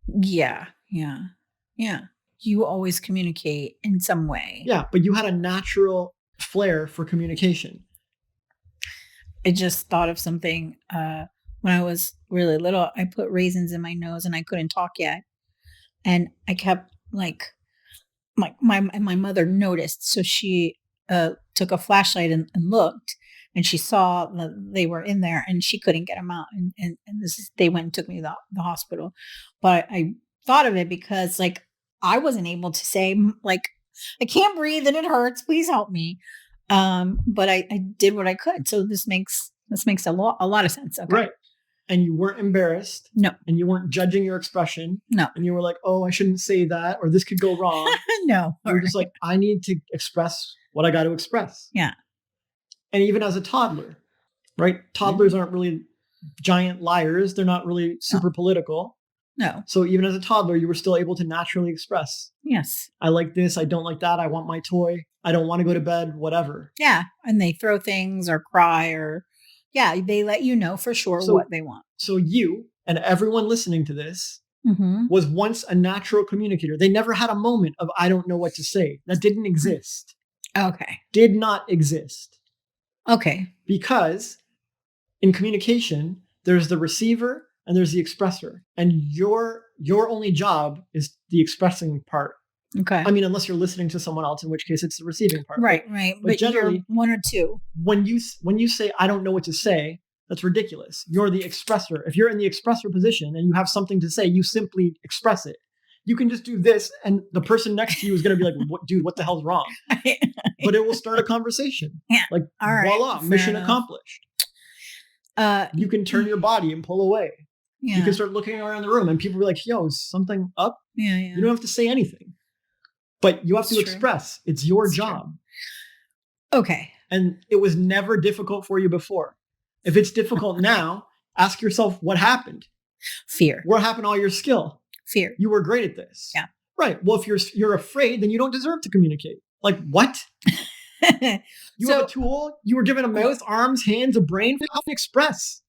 Speaker 1: Yeah. You always communicate in some way.
Speaker 2: Yeah, but you had a natural flair for communication.
Speaker 1: I just thought of something. When I was really little, I put raisins in my nose and I couldn't talk yet. And I kept my mother noticed. So she took a flashlight and looked. and she saw that they were in there and she couldn't get them out. And they went and took me to the hospital. But I thought of it because like I wasn't able to say like, I can't breathe and it hurts. Please help me. But I did what I could. So this makes a lot of sense. Okay.
Speaker 2: Right. And you weren't embarrassed.
Speaker 1: No.
Speaker 2: And you weren't judging your expression.
Speaker 1: No.
Speaker 2: And you were like, oh, I shouldn't say that, or this could go wrong.
Speaker 1: No.
Speaker 2: You're just like, I need to express what I got to express.
Speaker 1: Yeah.
Speaker 2: And even as a toddler, right? Toddlers aren't really giant liars. They're not really super political.
Speaker 1: No.
Speaker 2: So even as a toddler, you were still able to naturally express.
Speaker 1: Yes.
Speaker 2: I like this. I don't like that. I want my toy. I don't want to go to bed, whatever.
Speaker 1: Yeah. And they throw things or cry or, yeah, they let you know for sure what they want.
Speaker 2: So you and everyone listening to this was once a natural communicator. They never had a moment of, I don't know what to say. That didn't exist.
Speaker 1: Okay.
Speaker 2: Did not exist.
Speaker 1: Okay.
Speaker 2: Because in communication, there's the receiver and there's the expressor. And your only job is the expressing part.
Speaker 1: Okay.
Speaker 2: I mean, unless you're listening to someone else, in which case it's the receiving part.
Speaker 1: Right.
Speaker 2: But generally,
Speaker 1: you're one or two.
Speaker 2: When you say, I don't know what to say, that's ridiculous. You're the expressor. If you're in the expressor position and you have something to say, you simply express it. You can just do this and the person next to you is going to be like, dude, what the hell's wrong? But it will start a conversation.
Speaker 1: Yeah.
Speaker 2: Like, voila, mission accomplished. You can turn your body and pull away. Yeah. You can start looking around the room and people will be like, yo, is something up?
Speaker 1: Yeah.
Speaker 2: You don't have to say anything. But you have to express. It's your job.
Speaker 1: True. Okay.
Speaker 2: And it was never difficult for you before. If it's difficult now, ask yourself what happened.
Speaker 1: Fear.
Speaker 2: Where happened all your skill?
Speaker 1: Fear.
Speaker 2: You were great at this.
Speaker 1: Yeah.
Speaker 2: Right. Well, if you're afraid, then you don't deserve to communicate. Like what? You have a tool. You were given a mouth, arms, hands, a brain. How can you express?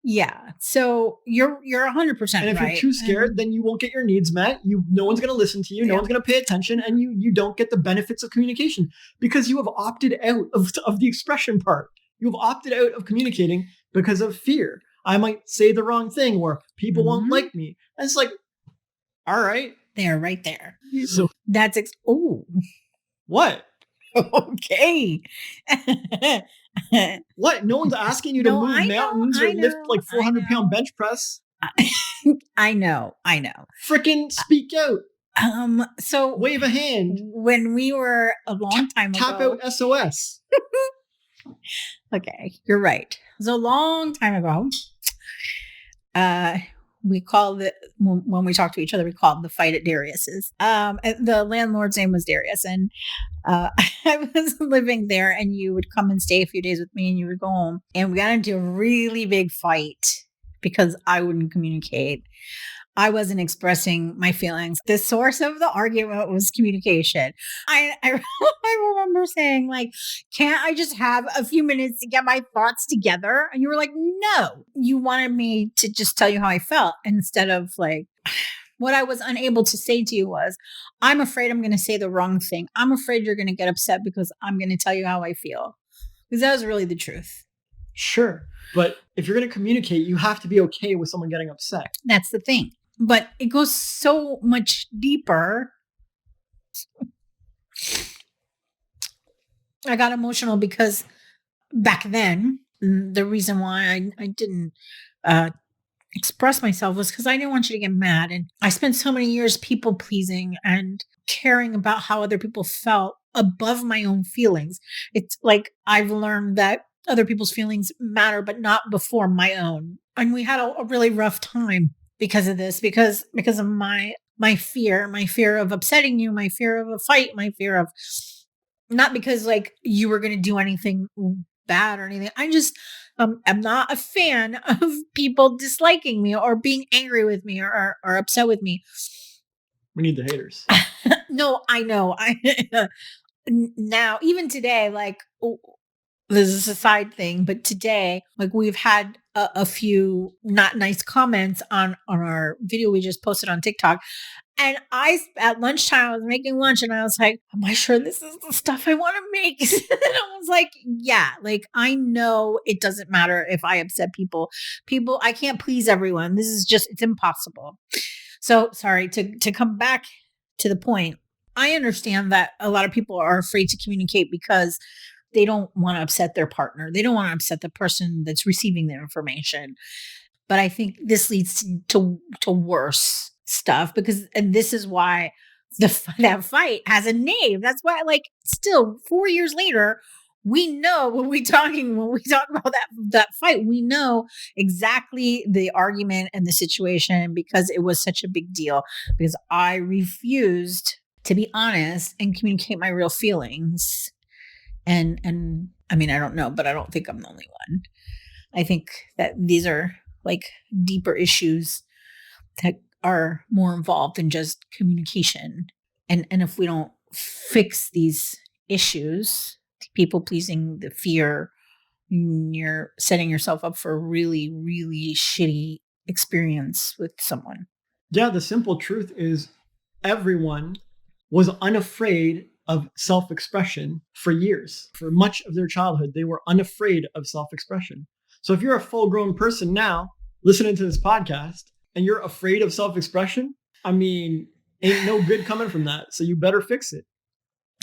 Speaker 1: Yeah. So you're 100%
Speaker 2: And if
Speaker 1: right.
Speaker 2: you're too scared, then you won't get your needs met. No one's going to listen to you. No one's going to pay attention, and you don't get the benefits of communication because you have opted out of the expression part. You have opted out of communicating because of fear. I might say the wrong thing, or people won't like me. And it's like, all right,
Speaker 1: they're right there.
Speaker 2: So
Speaker 1: that's
Speaker 2: what?
Speaker 1: Okay.
Speaker 2: What? No one's asking you to move mountains or lift like 400-pound bench press.
Speaker 1: I know.
Speaker 2: Freaking speak out.
Speaker 1: So
Speaker 2: wave a hand.
Speaker 1: When we were a long time ago.
Speaker 2: Tap out SOS.
Speaker 1: Okay, you're right. It was a long time ago. We called it, when we talked to each other, we called the fight at Darius's. The landlord's name was Darius, and I was living there, and you would come and stay a few days with me, and you would go home. And we got into a really big fight because I wouldn't communicate. I wasn't expressing my feelings. The source of the argument was communication. I remember saying, like, can't I just have a few minutes to get my thoughts together? And you were like, no. You wanted me to just tell you how I felt instead of like, what I was unable to say to you was, I'm afraid I'm going to say the wrong thing. I'm afraid you're going to get upset because I'm going to tell you how I feel. Because that was really the truth.
Speaker 2: Sure. But if you're going to communicate, you have to be okay with someone getting upset.
Speaker 1: That's the thing. But it goes so much deeper. I got emotional because back then, the reason why I didn't express myself was because I didn't want you to get mad. And I spent so many years people pleasing and caring about how other people felt above my own feelings. It's like I've learned that other people's feelings matter, but not before my own. And we had a really rough time because of this, because of my fear of upsetting you, my fear of a fight, my fear of, not because like you were going to do anything bad or anything. I just I'm not a fan of people disliking me or being angry with me or upset with me.
Speaker 2: We need the haters.
Speaker 1: No, I know. Now, even today, like, this is a side thing, but today, like, we've had a few not nice comments on our video we just posted on TikTok. And at lunchtime, I was making lunch and I was like, am I sure this is the stuff I want to make? And I was like, yeah, like, I know it doesn't matter if I upset people. I can't please everyone. This is just, it's impossible. So sorry, to come back to the point. I understand that a lot of people are afraid to communicate because they don't want to upset their partner. They don't want to upset the person that's receiving the information. But I think this leads to worse stuff because, and this is why that fight has a name. That's why, like, still 4 years later, we know when we talk about that fight, we know exactly the argument and the situation because it was such a big deal. Because I refused to be honest and communicate my real feelings. And I mean, I don't know, but I don't think I'm the only one. I think that these are like deeper issues that are more involved than just communication. And if we don't fix these issues, people pleasing, the fear, you're setting yourself up for a really, really shitty experience with someone.
Speaker 2: Yeah, the simple truth is everyone was unafraid of self-expression for years. For much of their childhood, they were unafraid of self-expression. So if you're a full-grown person now listening to this podcast and you're afraid of self-expression, I mean, ain't no good coming from that. So you better fix it.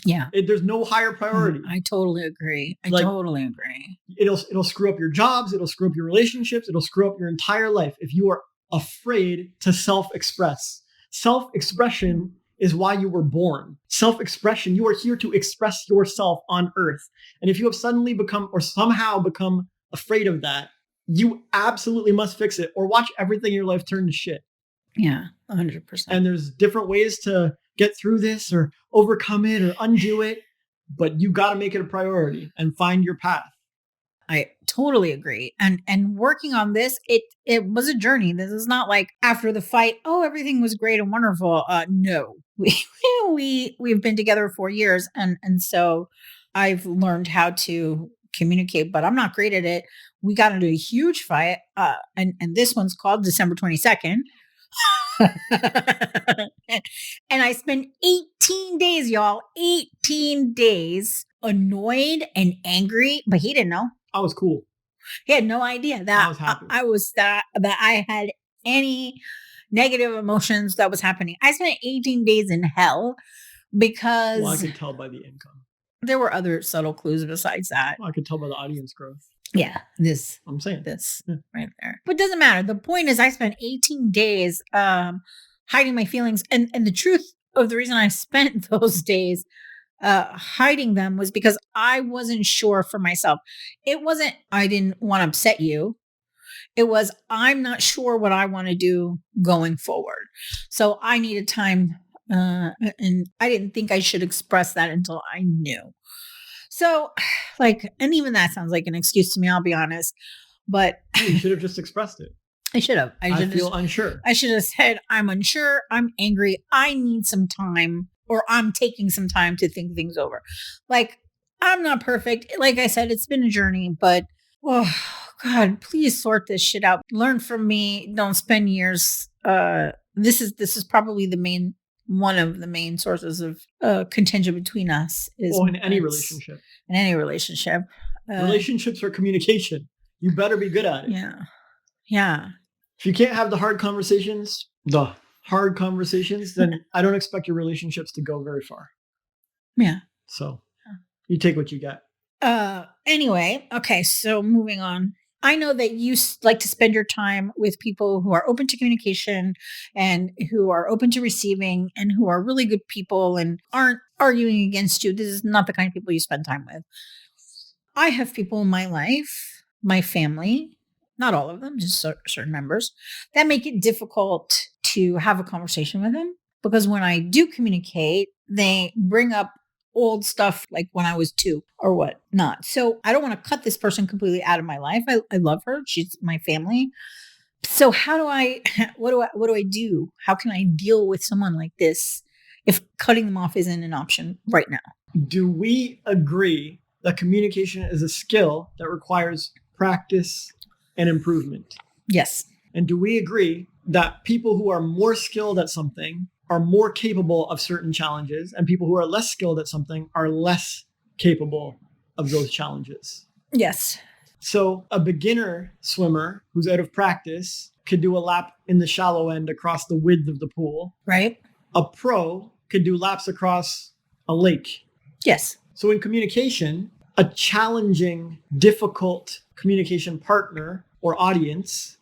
Speaker 1: Yeah.
Speaker 2: There's no higher priority.
Speaker 1: I totally agree. Totally agree.
Speaker 2: It'll screw up your jobs. It'll screw up your relationships. It'll screw up your entire life if you are afraid to self-express. Self-expression is why you were born. Self-expression, you are here to express yourself on earth. And if you have suddenly become or somehow become afraid of that, you absolutely must fix it or watch everything in your life turn to shit.
Speaker 1: Yeah, 100%.
Speaker 2: And there's different ways to get through this or overcome it or undo it, but you got to make it a priority and find your path.
Speaker 1: I totally agree. And working on this, it was a journey. This is not like after the fight, oh, everything was great and wonderful. No. We've been together 4 years and so I've learned how to communicate, but I'm not great at it. We got into a huge fight and this one's called December 22nd. And I spent 18 days, y'all, 18 days annoyed and angry, but he didn't know.
Speaker 2: I was cool.
Speaker 1: He had no idea that
Speaker 2: I was happy.
Speaker 1: that I had any negative emotions that was happening. I spent 18 days in hell because
Speaker 2: I could tell by the income.
Speaker 1: There were other subtle clues besides that.
Speaker 2: I could tell by the audience growth.
Speaker 1: Yeah,
Speaker 2: I'm saying
Speaker 1: this right there. But it doesn't matter. The point is I spent 18 days hiding my feelings. And the truth of the reason I spent those days hiding them was because I wasn't sure for myself. It wasn't, I didn't want to upset you. It was, I'm not sure what I want to do going forward. So I needed time. And I didn't think I should express that until I knew. So like, and even that sounds like an excuse to me, I'll be honest, but
Speaker 2: you should have just expressed it.
Speaker 1: I should have.
Speaker 2: I feel unsure.
Speaker 1: I should have said, I'm unsure. I'm angry. I need some time, or I'm taking some time to think things over. Like, I'm not perfect. Like I said, it's been a journey, but oh God, please sort this shit out. Learn from me. Don't spend years. This is probably one of the main sources of contention between us is
Speaker 2: in any relationship.
Speaker 1: In any relationship.
Speaker 2: Relationships are communication. You better be good at it.
Speaker 1: Yeah. Yeah.
Speaker 2: If you can't have the hard conversations, then I don't expect your relationships to go very far.
Speaker 1: Yeah.
Speaker 2: So you take what you get.
Speaker 1: Anyway, okay, so moving on. I know that you like to spend your time with people who are open to communication and who are open to receiving and who are really good people and aren't arguing against you. This is not the kind of people you spend time with. I have people in my life, my family, not all of them, just certain members, that make it difficult to have a conversation with them because when I do communicate, they bring up old stuff like when I was 2 or what not. So I don't want to cut this person completely out of my life. I love her. She's my family. So what do I do? How can I deal with someone like this if cutting them off isn't an option right now?
Speaker 2: Do we agree that communication is a skill that requires practice and improvement?
Speaker 1: Yes.
Speaker 2: And do we agree that people who are more skilled at something are more capable of certain challenges and people who are less skilled at something are less capable of those challenges?
Speaker 1: Yes.
Speaker 2: So a beginner swimmer who's out of practice could do a lap in the shallow end across the width of the pool.
Speaker 1: Right.
Speaker 2: A pro could do laps across a lake.
Speaker 1: Yes.
Speaker 2: So in communication, a challenging, difficult communication partner or audience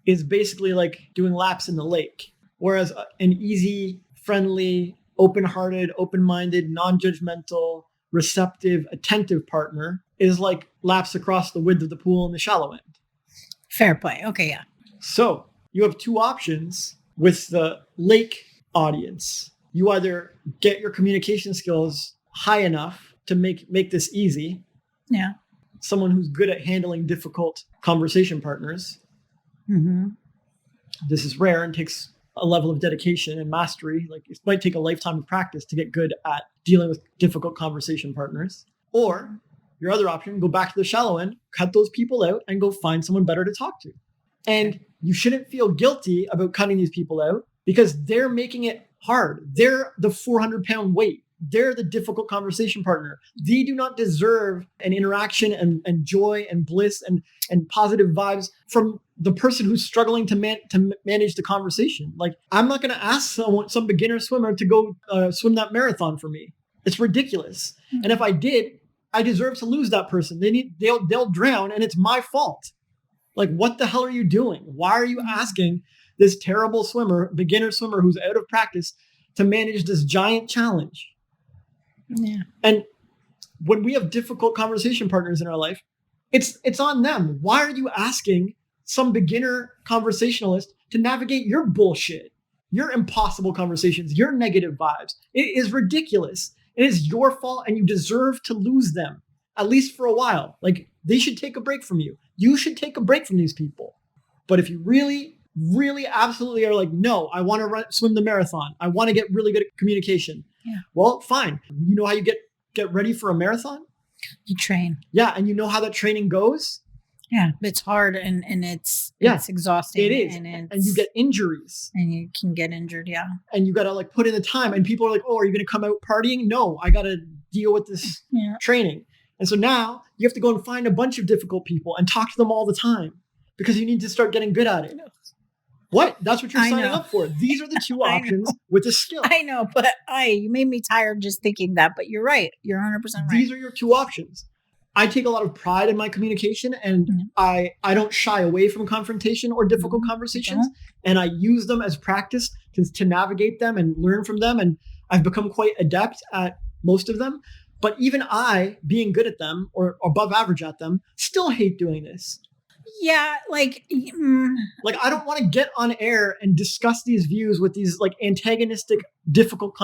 Speaker 2: is basically like doing laps in the lake. Whereas an easy, friendly, open-hearted, open-minded, non-judgmental, receptive, attentive partner is like laps across the width of the pool in the shallow end.
Speaker 1: Fair play. Okay, yeah.
Speaker 2: So you have two options with the lake audience. You either get your communication skills high enough to make this easy.
Speaker 1: Yeah.
Speaker 2: Someone who's good at handling difficult conversation partners.
Speaker 1: Mm-hmm.
Speaker 2: This is rare and takes a level of dedication and mastery. Like it might take a lifetime of practice to get good at dealing with difficult conversation partners. Or your other option, go back to the shallow end, cut those people out and go find someone better to talk to. And you shouldn't feel guilty about cutting these people out because they're making it hard. They're the 400-pound weight. They're the difficult conversation partner. They do not deserve an interaction and joy and bliss and positive vibes from the person who's struggling to manage the conversation. Like, I'm not going to ask some beginner swimmer to go swim that marathon for me. It's ridiculous. Mm-hmm. And if I did, I deserve to lose that person. They'll drown, and it's my fault. Like, what the hell are you doing? Why are you asking this terrible beginner swimmer who's out of practice to manage this giant challenge?
Speaker 1: Yeah.
Speaker 2: And when we have difficult conversation partners in our life, it's on them. Why are you asking some beginner conversationalist to navigate your bullshit, your impossible conversations, your negative vibes? It is ridiculous. It is your fault, and you deserve to lose them, at least for a while. Like, they should take a break from you. You should take a break from these people. But if you really, really absolutely are like, no, I want to swim the marathon. I want to get really good at communication.
Speaker 1: Yeah.
Speaker 2: Well, fine. You know how you get ready for a marathon?
Speaker 1: You train.
Speaker 2: Yeah. And you know how that training goes?
Speaker 1: Yeah. It's hard and it's exhausting.
Speaker 2: It is. And you get injuries.
Speaker 1: And you can get injured. Yeah.
Speaker 2: And you got to like put in the time. And people are like, oh, are you going to come out partying? No, I got to deal with this training. And so now you have to go and find a bunch of difficult people and talk to them all the time because you need to start getting good at it. What? That's what you're signing up for. These are the two options with a skill.
Speaker 1: I know, but you made me tired just thinking that, but you're right. You're 100% right.
Speaker 2: These are your two options. I take a lot of pride in my communication, and I don't shy away from confrontation or difficult conversations, and I use them as practice to navigate them and learn from them, and I've become quite adept at most of them. But even I, being good at them or above average at them, still hate doing this.
Speaker 1: Yeah, like
Speaker 2: I don't want to get on air and discuss these views with these like antagonistic, difficult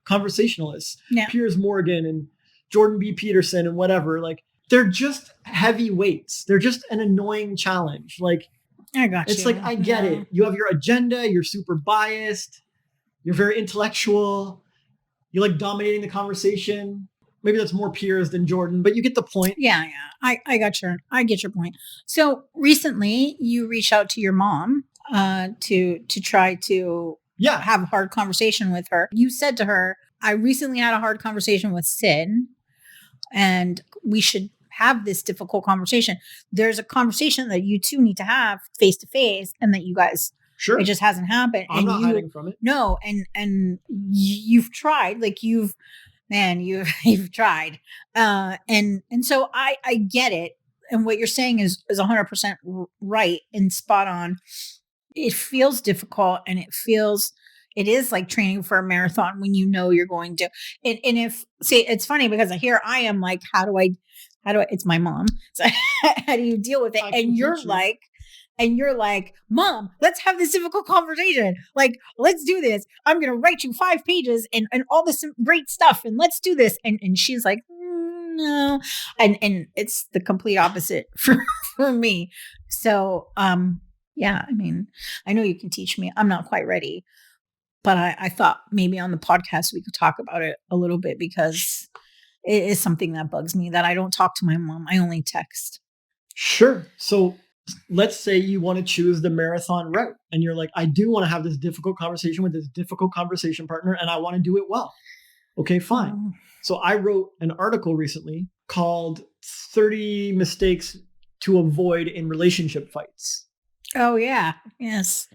Speaker 2: conversationalists, Piers Morgan and Jordan B. Peterson and whatever. Like, they're just heavy weights. They're just an annoying challenge. Like,
Speaker 1: I got you.
Speaker 2: It's like, I get it. You have your agenda. You're super biased. You're very intellectual. You like dominating the conversation. Maybe that's more Piers than Jordan, but you get the point.
Speaker 1: Yeah. I get your point. So recently you reached out to your mom to try to have a hard conversation with her. You said to her, I recently had a hard conversation with Sid, and we should have this difficult conversation. There's a conversation that you two need to have face to face, and that you guys, it just hasn't happened.
Speaker 2: I'm not hiding from it.
Speaker 1: No, and you've tried, like you've tried. And so I get it. And what you're saying is 100% right and spot on. It feels difficult, and it is like training for a marathon when you know you're going to, and it's funny because here I am like, how do I, it's my mom. So how do you deal with it? And you're like, Mom, let's have this difficult conversation. Like, let's do this. I'm going to write you 5 pages and all this great stuff. And let's do this. And she's like, no. And it's the complete opposite for me. So, yeah, I mean, I know you can teach me. I'm not quite ready, but I thought maybe on the podcast we could talk about it a little bit because it is something that bugs me that I don't talk to my mom. I only text.
Speaker 2: Sure. So let's say you want to choose the marathon route and you're like, I do want to have this difficult conversation with this difficult conversation partner and I want to do it well. Okay, fine. So I wrote an article recently called 30 Mistakes to Avoid in Relationship Fights.
Speaker 1: Oh, yeah. Yes.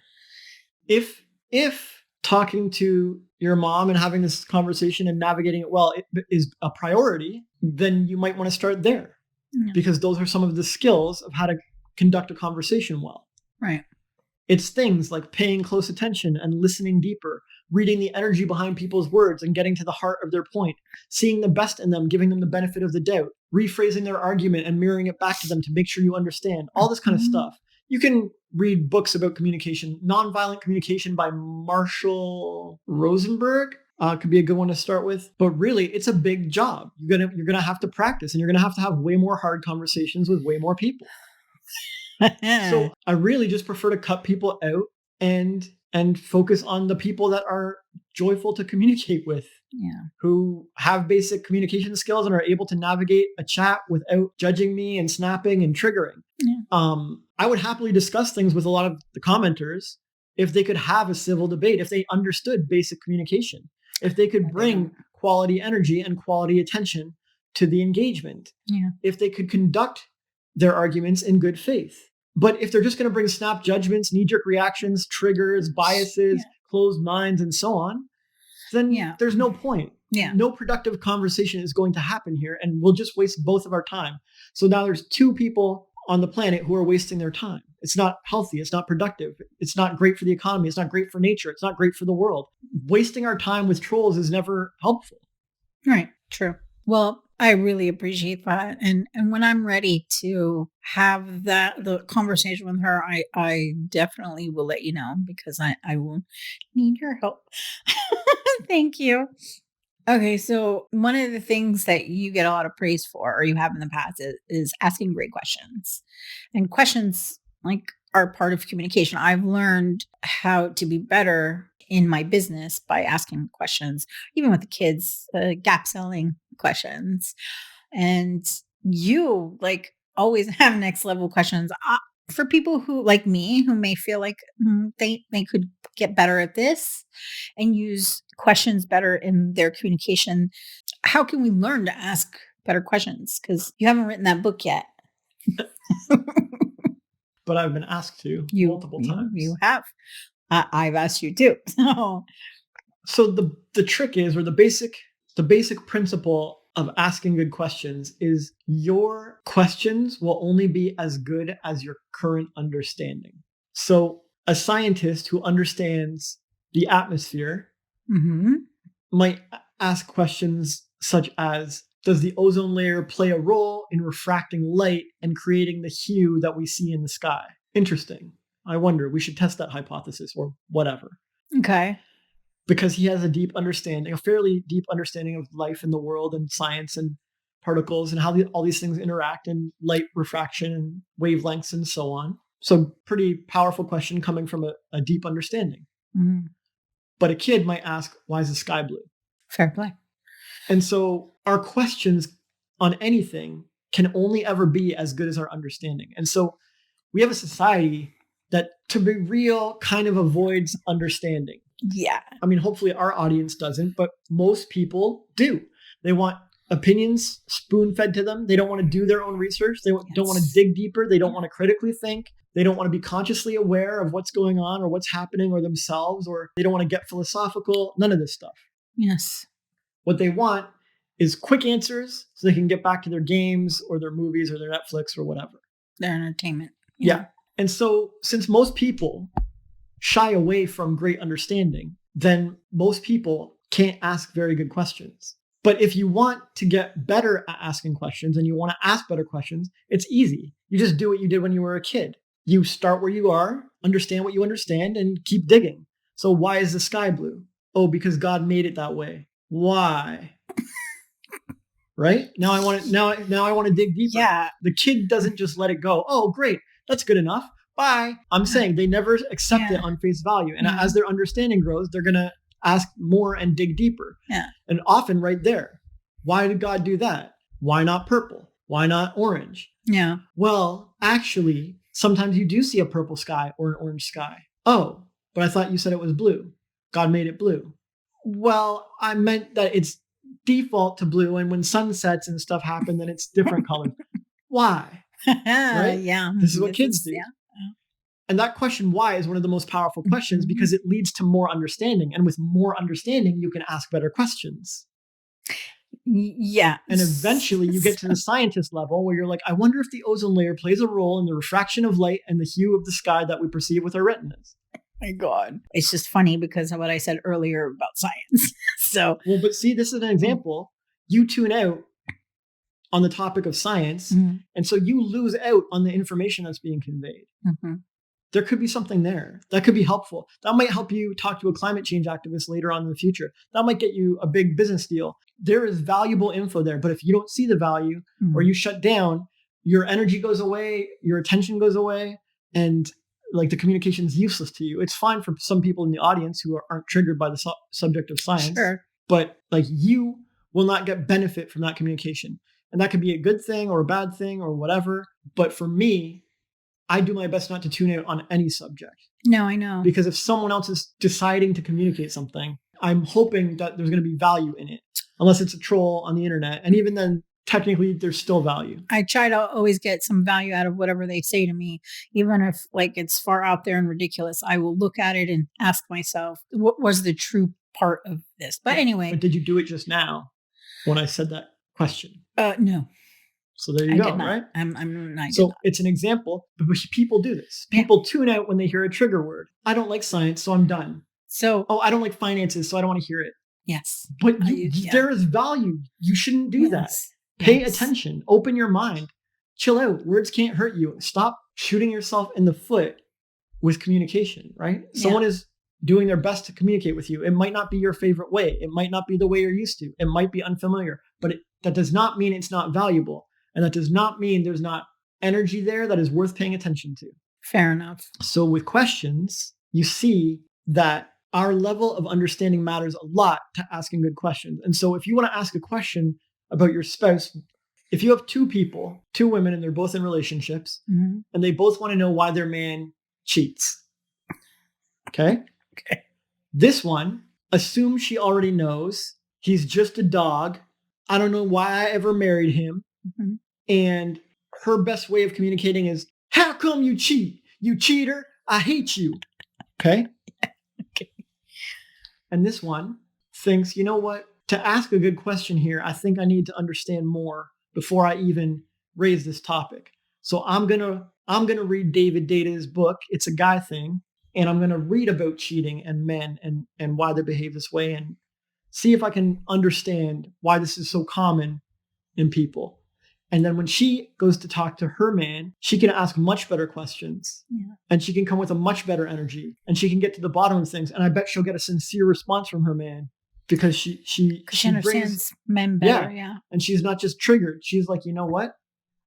Speaker 2: If talking to your mom and having this conversation and navigating it well is a priority, then you might want to start there.
Speaker 1: Yeah.
Speaker 2: Because those are some of the skills of how to conduct a conversation well.
Speaker 1: Right.
Speaker 2: It's things like paying close attention and listening deeper, reading the energy behind people's words and getting to the heart of their point, seeing the best in them, giving them the benefit of the doubt, rephrasing their argument and mirroring it back to them to make sure you understand, all this kind of stuff. You can read books about communication. Nonviolent Communication by Marshall Rosenberg could be a good one to start with. But really, it's a big job. You're gonna have to practice, and you're gonna have way more hard conversations with way more people. So I really just prefer to cut people out and focus on the people that are joyful to communicate with.
Speaker 1: Yeah.
Speaker 2: Who have basic communication skills and are able to navigate a chat without judging me and snapping and triggering.
Speaker 1: Yeah.
Speaker 2: I would happily discuss things with a lot of the commenters if they could have a civil debate, if they understood basic communication, if they could bring quality energy and quality attention to the engagement, if they could conduct their arguments in good faith. But if they're just going to bring snap judgments, knee-jerk reactions, triggers, biases, closed minds, and so on, then there's no point. No productive conversation is going to happen here, and we'll just waste both of our time. So now there's two people on the planet who are wasting their time. It's not healthy. It's not productive. It's not great for the economy. It's not great for nature. It's not great for the world. Wasting our time with trolls is never helpful.
Speaker 1: Right. True. Well, I really appreciate that. And when I'm ready to have the conversation with her, I definitely will let you know, because I will need your help. Thank you. Okay, so one of the things that you get a lot of praise for, or you have in the past, is asking great questions. And questions are part of communication. I've learned how to be better in my business by asking questions, even with the kids, gap selling questions. And you always have next level questions for people who, like me, who may feel like they could get better at this and use questions better in their communication. How can we learn to ask better questions? Because you haven't written that book yet.
Speaker 2: But I've been asked to multiple times.
Speaker 1: You have. I've asked you too.
Speaker 2: So the trick is, or the basic principle of asking good questions is, your questions will only be as good as your current understanding. So a scientist who understands the atmosphere might ask questions such as, does the ozone layer play a role in refracting light and creating the hue that we see in the sky? Interesting. I wonder, we should test that hypothesis, or whatever.
Speaker 1: Okay.
Speaker 2: Because he has a fairly deep understanding of life in the world and science and particles and how all these things interact, and light refraction and wavelengths and so on. So pretty powerful question coming from a deep understanding. But a kid might ask, why is the sky blue?
Speaker 1: Fair play.
Speaker 2: And so our questions on anything can only ever be as good as our understanding. And so we have a society that, to be real, kind of avoids understanding.
Speaker 1: Yeah.
Speaker 2: I mean, hopefully our audience doesn't, but most people do. They want opinions spoon-fed to them. They don't want to do their own research. They don't want to dig deeper. They don't want to critically think. They don't want to be consciously aware of what's going on or what's happening or themselves, or they don't want to get philosophical. None of this stuff.
Speaker 1: Yes.
Speaker 2: What they want is quick answers so they can get back to their games or their movies or their Netflix or whatever.
Speaker 1: Their entertainment.
Speaker 2: Yeah. And so since most people shy away from great understanding, then most people can't ask very good questions. But if you want to get better at asking questions and you want to ask better questions, it's easy. You just do what you did when you were a kid. You start where you are, understand what you understand, and keep digging. So why is the sky blue? Oh, because God made it that way. Why? Right? Now I want to dig deeper.
Speaker 1: Yeah.
Speaker 2: The kid doesn't just let it go. Oh, great. That's good enough. Bye. I'm saying they never accept it on face value. And as their understanding grows, they're going to ask more and dig deeper.
Speaker 1: Yeah.
Speaker 2: And often right there, why did God do that? Why not purple? Why not orange?
Speaker 1: Yeah.
Speaker 2: Well, actually, sometimes you do see a purple sky or an orange sky. Oh, but I thought you said it was blue. God made it blue. Well, I meant that it's default to blue, and when sunsets and stuff happen, then it's different colors. Why? Right?
Speaker 1: Yeah.
Speaker 2: This is what kids do.
Speaker 1: Yeah.
Speaker 2: And that question why is one of the most powerful questions because it leads to more understanding. And with more understanding, you can ask better questions.
Speaker 1: Yeah.
Speaker 2: And eventually you get to the scientist level where you're like, I wonder if the ozone layer plays a role in the refraction of light and the hue of the sky that we perceive with our retinas.
Speaker 1: My God. It's just funny because of what I said earlier about science. So,
Speaker 2: well, but see, this is an example. You tune out on the topic of science, and so you lose out on the information that's being conveyed. There could be something there that could be helpful. That might help you talk to a climate change activist later on in the future. That might get you a big business deal. There is valuable info there, but if you don't see the value or you shut down, your energy goes away, your attention goes away, and like the communication is useless to you. It's fine for some people in the audience who aren't triggered by the subject of science, but like you will not get benefit from that communication. And that could be a good thing or a bad thing or whatever. But for me, I do my best not to tune out on any subject.
Speaker 1: No, I know.
Speaker 2: Because if someone else is deciding to communicate something, I'm hoping that there's going to be value in it, unless it's a troll on the internet. And even then, technically, there's still value.
Speaker 1: I try to always get some value out of whatever they say to me, even if like it's far out there and ridiculous. I will look at it and ask myself, what was the true part of this? But anyway.
Speaker 2: But did you do it just now when I said that question?
Speaker 1: No.
Speaker 2: So there you go, right?
Speaker 1: So
Speaker 2: it's an example, but people do this. People tune out when they hear a trigger word. I don't like science, so I'm done.
Speaker 1: So,
Speaker 2: I don't like finances, so I don't want to hear it.
Speaker 1: Yes.
Speaker 2: But there is value. You shouldn't do that. Pay attention. Open your mind. Chill out. Words can't hurt you. Stop shooting yourself in the foot with communication, right? Someone is doing their best to communicate with you. It might not be your favorite way. It might not be the way you're used to. It might be unfamiliar, but that does not mean it's not valuable. And that does not mean there's not energy there that is worth paying attention to.
Speaker 1: Fair enough.
Speaker 2: So with questions, you see that our level of understanding matters a lot to asking good questions. And so if you want to ask a question about your spouse, if you have two women, and they're both in relationships, and they both want to know why their man cheats. Okay. This one assumes she already knows. He's just a dog. I don't know why I ever married him. And her best way of communicating is, how come you cheat? You cheater. I hate you. Okay. And this one thinks, you know what? To ask a good question here, I think I need to understand more before I even raise this topic. So I'm gonna read David Data's book. It's a guy thing. And I'm gonna read about cheating and men and why they behave this way and see if I can understand why this is so common in people. And then when she goes to talk to her man, she can ask much better questions. And she can come with a much better energy. And she can get to the bottom of things. And I bet she'll get a sincere response from her man because she
Speaker 1: understands men better.
Speaker 2: And she's not just triggered. She's like, you know what?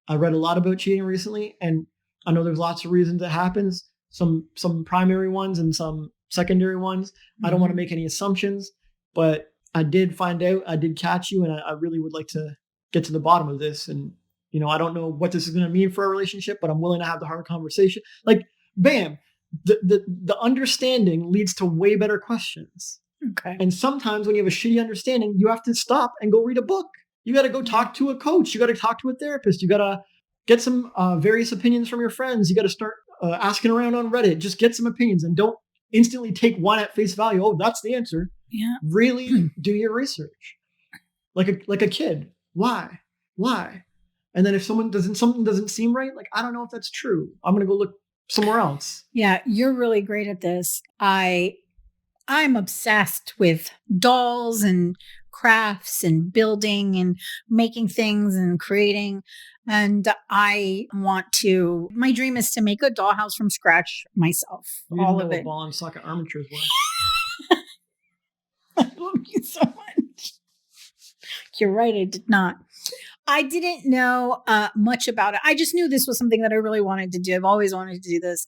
Speaker 2: I read a lot about cheating recently. And I know there's lots of reasons it happens. Some primary ones and some secondary ones. I don't want to make any assumptions. But I did find out, I did catch you. And I really would like to get to the bottom of this. And, you know, I don't know what this is going to mean for a relationship, but I'm willing to have the hard conversation. Like, bam, the understanding leads to way better questions.
Speaker 1: Okay.
Speaker 2: And sometimes when you have a shitty understanding, you have to stop and go read a book. You got to go talk to a coach. You got to talk to a therapist. You got to get some various opinions from your friends. You got to start asking around on Reddit. Just get some opinions and don't instantly take one at face value. Oh, that's the answer.
Speaker 1: Yeah.
Speaker 2: Really do your research. Like a kid. Why? And then if something doesn't seem right, like, I don't know if that's true. I'm going to go look somewhere else.
Speaker 1: Yeah, you're really great at this. I'm obsessed with dolls and crafts and building and making things and creating. And my dream is to make a dollhouse from scratch myself.
Speaker 2: You
Speaker 1: all
Speaker 2: didn't
Speaker 1: of
Speaker 2: know
Speaker 1: it.
Speaker 2: A ball and socket armatures were.
Speaker 1: I love you so much. You're right. I did not. I didn't know much about it. I just knew this was something that I really wanted to do. I've always wanted to do this.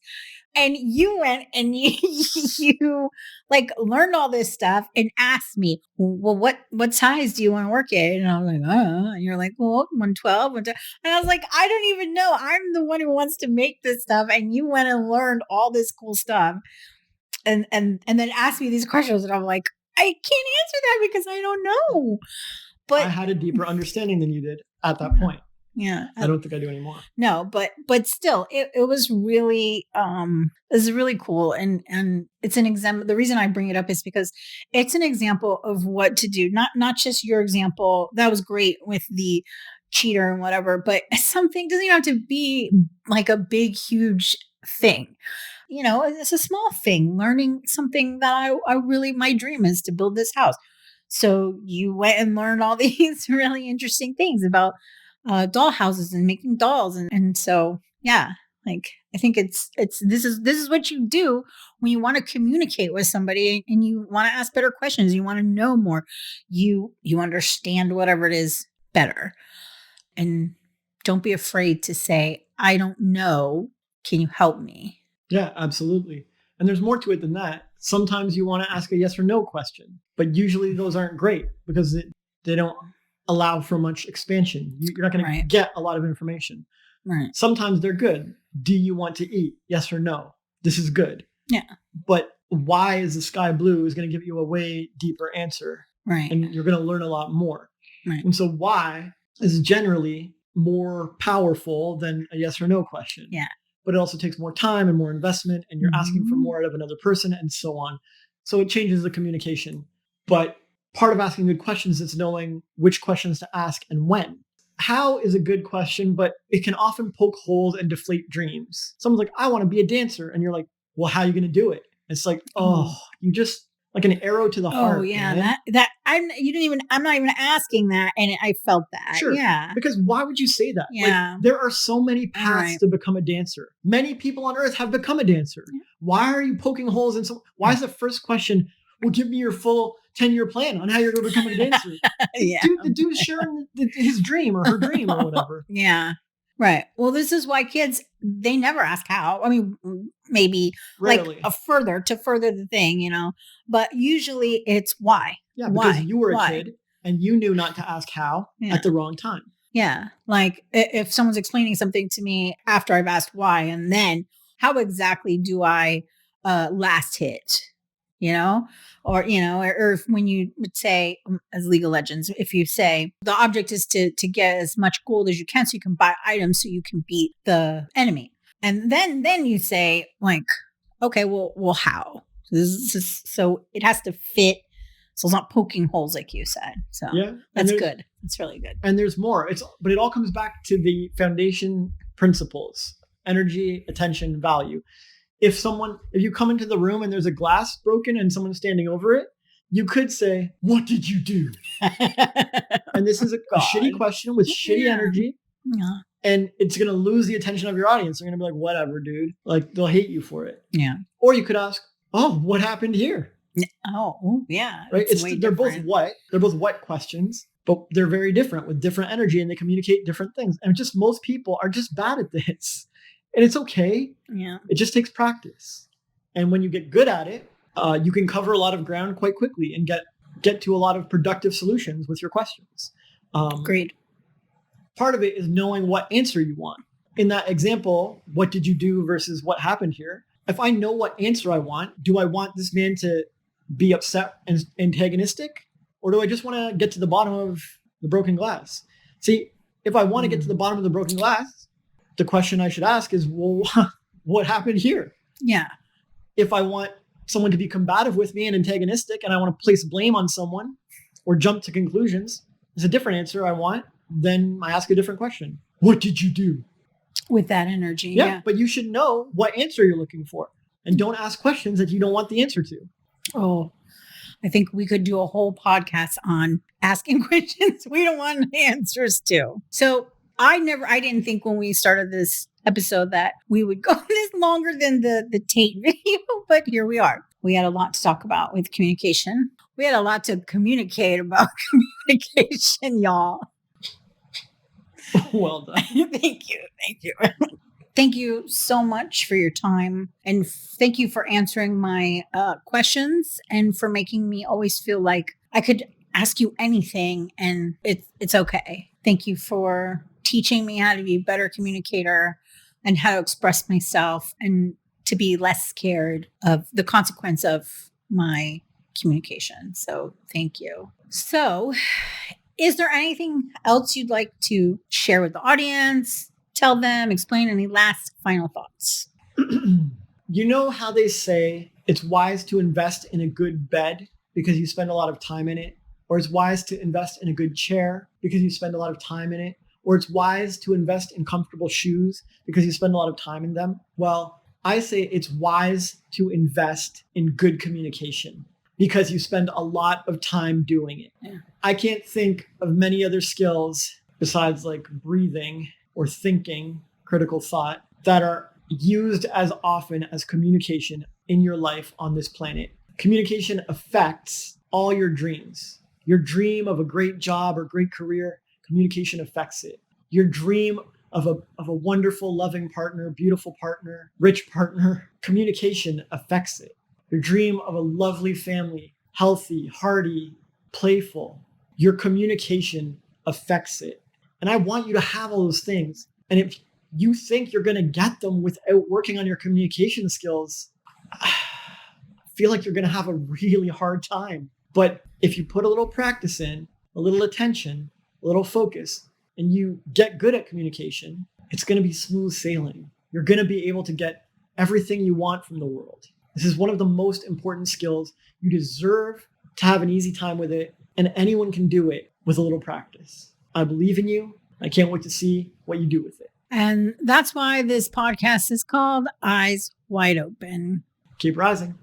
Speaker 1: And you went and you like learned all this stuff and asked me, well, what size do you want to work at? And I was like, and you're like, well, 112. And I was like, I don't even know. I'm the one who wants to make this stuff. And you went and learned all this cool stuff and then asked me these questions. And I'm like, I can't answer that because I don't know. But
Speaker 2: I had a deeper understanding than you did at that point.
Speaker 1: Yeah.
Speaker 2: I don't think I do anymore.
Speaker 1: No, but still, it was really cool, and it's an example. The reason I bring it up is because it's an example of what to do. Not just your example that was great with the cheater and whatever, but something doesn't even have to be like a big huge thing. It's a small thing. Learning something that I really my dream is to build this house. So you went and learned all these really interesting things about doll houses and making dolls, and so yeah, like I think it's this is what you do when you want to communicate with somebody and you want to ask better questions, you want to know more, you understand whatever it is better, and don't be afraid to say, I don't know, can you help me?
Speaker 2: Yeah, absolutely. And there's more to it than that. Sometimes you want to ask a yes or no question, but usually those aren't great because they don't allow for much expansion. You're not going to get a lot of information.
Speaker 1: Right.
Speaker 2: Sometimes they're good. Do you want to eat? Yes or no? This is good.
Speaker 1: Yeah.
Speaker 2: But why is the sky blue is going to give you a way deeper answer.
Speaker 1: Right.
Speaker 2: And you're going to learn a lot more.
Speaker 1: Right.
Speaker 2: And so why is generally more powerful than a yes or no question.
Speaker 1: Yeah.
Speaker 2: But it also takes more time and more investment, and you're asking for more out of another person and so on. So it changes the communication. But part of asking good questions is knowing which questions to ask and when. How is a good question, but it can often poke holes and deflate dreams. Someone's like, I want to be a dancer. And you're like, well, how are you going to do it? It's like, you just like an arrow to the heart.
Speaker 1: Oh yeah,
Speaker 2: man.
Speaker 1: I'm not even asking that, and I felt that.
Speaker 2: Sure.
Speaker 1: Yeah.
Speaker 2: Because why would you say that?
Speaker 1: Yeah.
Speaker 2: Like, there are so many paths to become a dancer. Many people on earth have become a dancer. Yeah. Why are you poking holes in some? Why is the first question, well, give me your full 10-year plan on how you're going to become a dancer?
Speaker 1: Yeah.
Speaker 2: The dude's sharing his dream or her dream or whatever.
Speaker 1: Yeah. Right. Well, this is why kids, they never ask how. I mean, maybe
Speaker 2: Rarely.
Speaker 1: like further the thing, but usually it's why.
Speaker 2: Yeah, because you were a kid and you knew not to ask how at the wrong time.
Speaker 1: Yeah. Like if someone's explaining something to me after I've asked why, and then how exactly do I last hit? Or if when you would say, as League of Legends, if you say the object is to get as much gold as you can so you can buy items so you can beat the enemy. And then you say like, okay, well how? So it has to fit. So it's not poking holes like you said. So yeah, that's good. It's really good.
Speaker 2: And there's more. But it all comes back to the foundation principles: energy, attention, value. If you come into the room and there's a glass broken and someone's standing over it, you could say, what did you do? And this is a shitty question with shitty energy.
Speaker 1: Yeah.
Speaker 2: And it's going to lose the attention of your audience. They're going to be like, whatever, dude. Like, they'll hate you for it.
Speaker 1: Yeah.
Speaker 2: Or you could ask, oh, what happened here?
Speaker 1: Oh, yeah.
Speaker 2: Right. They're both what questions, but they're very different with different energy and they communicate different things. And just most people are just bad at this. And it's okay.
Speaker 1: Yeah.
Speaker 2: It just takes practice. And when you get good at it, you can cover a lot of ground quite quickly and get to a lot of productive solutions with your questions.
Speaker 1: Agreed.
Speaker 2: Part of it is knowing what answer you want. In that example, what did you do versus what happened here? If I know what answer I want, do I want this man to be upset and antagonistic? Or do I just want to get to the bottom of the broken glass? See, if I want to get to the bottom of the broken glass, the question I should ask is, well, what happened here?
Speaker 1: Yeah.
Speaker 2: If I want someone to be combative with me and antagonistic and I want to place blame on someone or jump to conclusions, it's a different answer I want. Then I ask a different question. What did you do?
Speaker 1: With that energy.
Speaker 2: Yeah. But you should know what answer you're looking for. And don't ask questions that you don't want the answer to.
Speaker 1: Oh, I think we could do a whole podcast on asking questions we don't want answers to. So I didn't think when we started this episode that we would go this longer than the Tate video, but here we are. We had a lot to talk about with communication. We had a lot to communicate about communication, y'all.
Speaker 2: Well done.
Speaker 1: Thank you. Thank you so much for your time. And thank you for answering my questions and for making me always feel like I could ask you anything and it's okay. Thank you for teaching me how to be a better communicator and how to express myself and to be less scared of the consequence of my communication. So thank you. So Is there anything else you'd like to share with the audience? Tell them, explain any last final thoughts?
Speaker 2: You know how they say it's wise to invest in a good bed because you spend a lot of time in it? Or it's wise to invest in a good chair because you spend a lot of time in it? Or it's wise to invest in comfortable shoes because you spend a lot of time in them? Well, I say it's wise to invest in good communication because you spend a lot of time doing it.
Speaker 1: Yeah.
Speaker 2: I can't think of many other skills besides like breathing or thinking, critical thought, that are used as often as communication in your life on this planet. Communication affects all your dreams. Your dream of a great job or great career, communication affects it. Your dream of a wonderful, loving partner, beautiful partner, rich partner, communication affects it. Your dream of a lovely family, healthy, hearty, playful, your communication affects it. And I want you to have all those things. And if you think you're going to get them without working on your communication skills, I feel like you're going to have a really hard time. But if you put a little practice in, a little attention, a little focus, and you get good at communication, it's going to be smooth sailing. You're going to be able to get everything you want from the world. This is one of the most important skills. You deserve to have an easy time with it, and anyone can do it with a little practice. I believe in you. I can't wait to see what you do with it.
Speaker 1: And that's why this podcast is called Eyes Wide Open.
Speaker 2: Keep rising.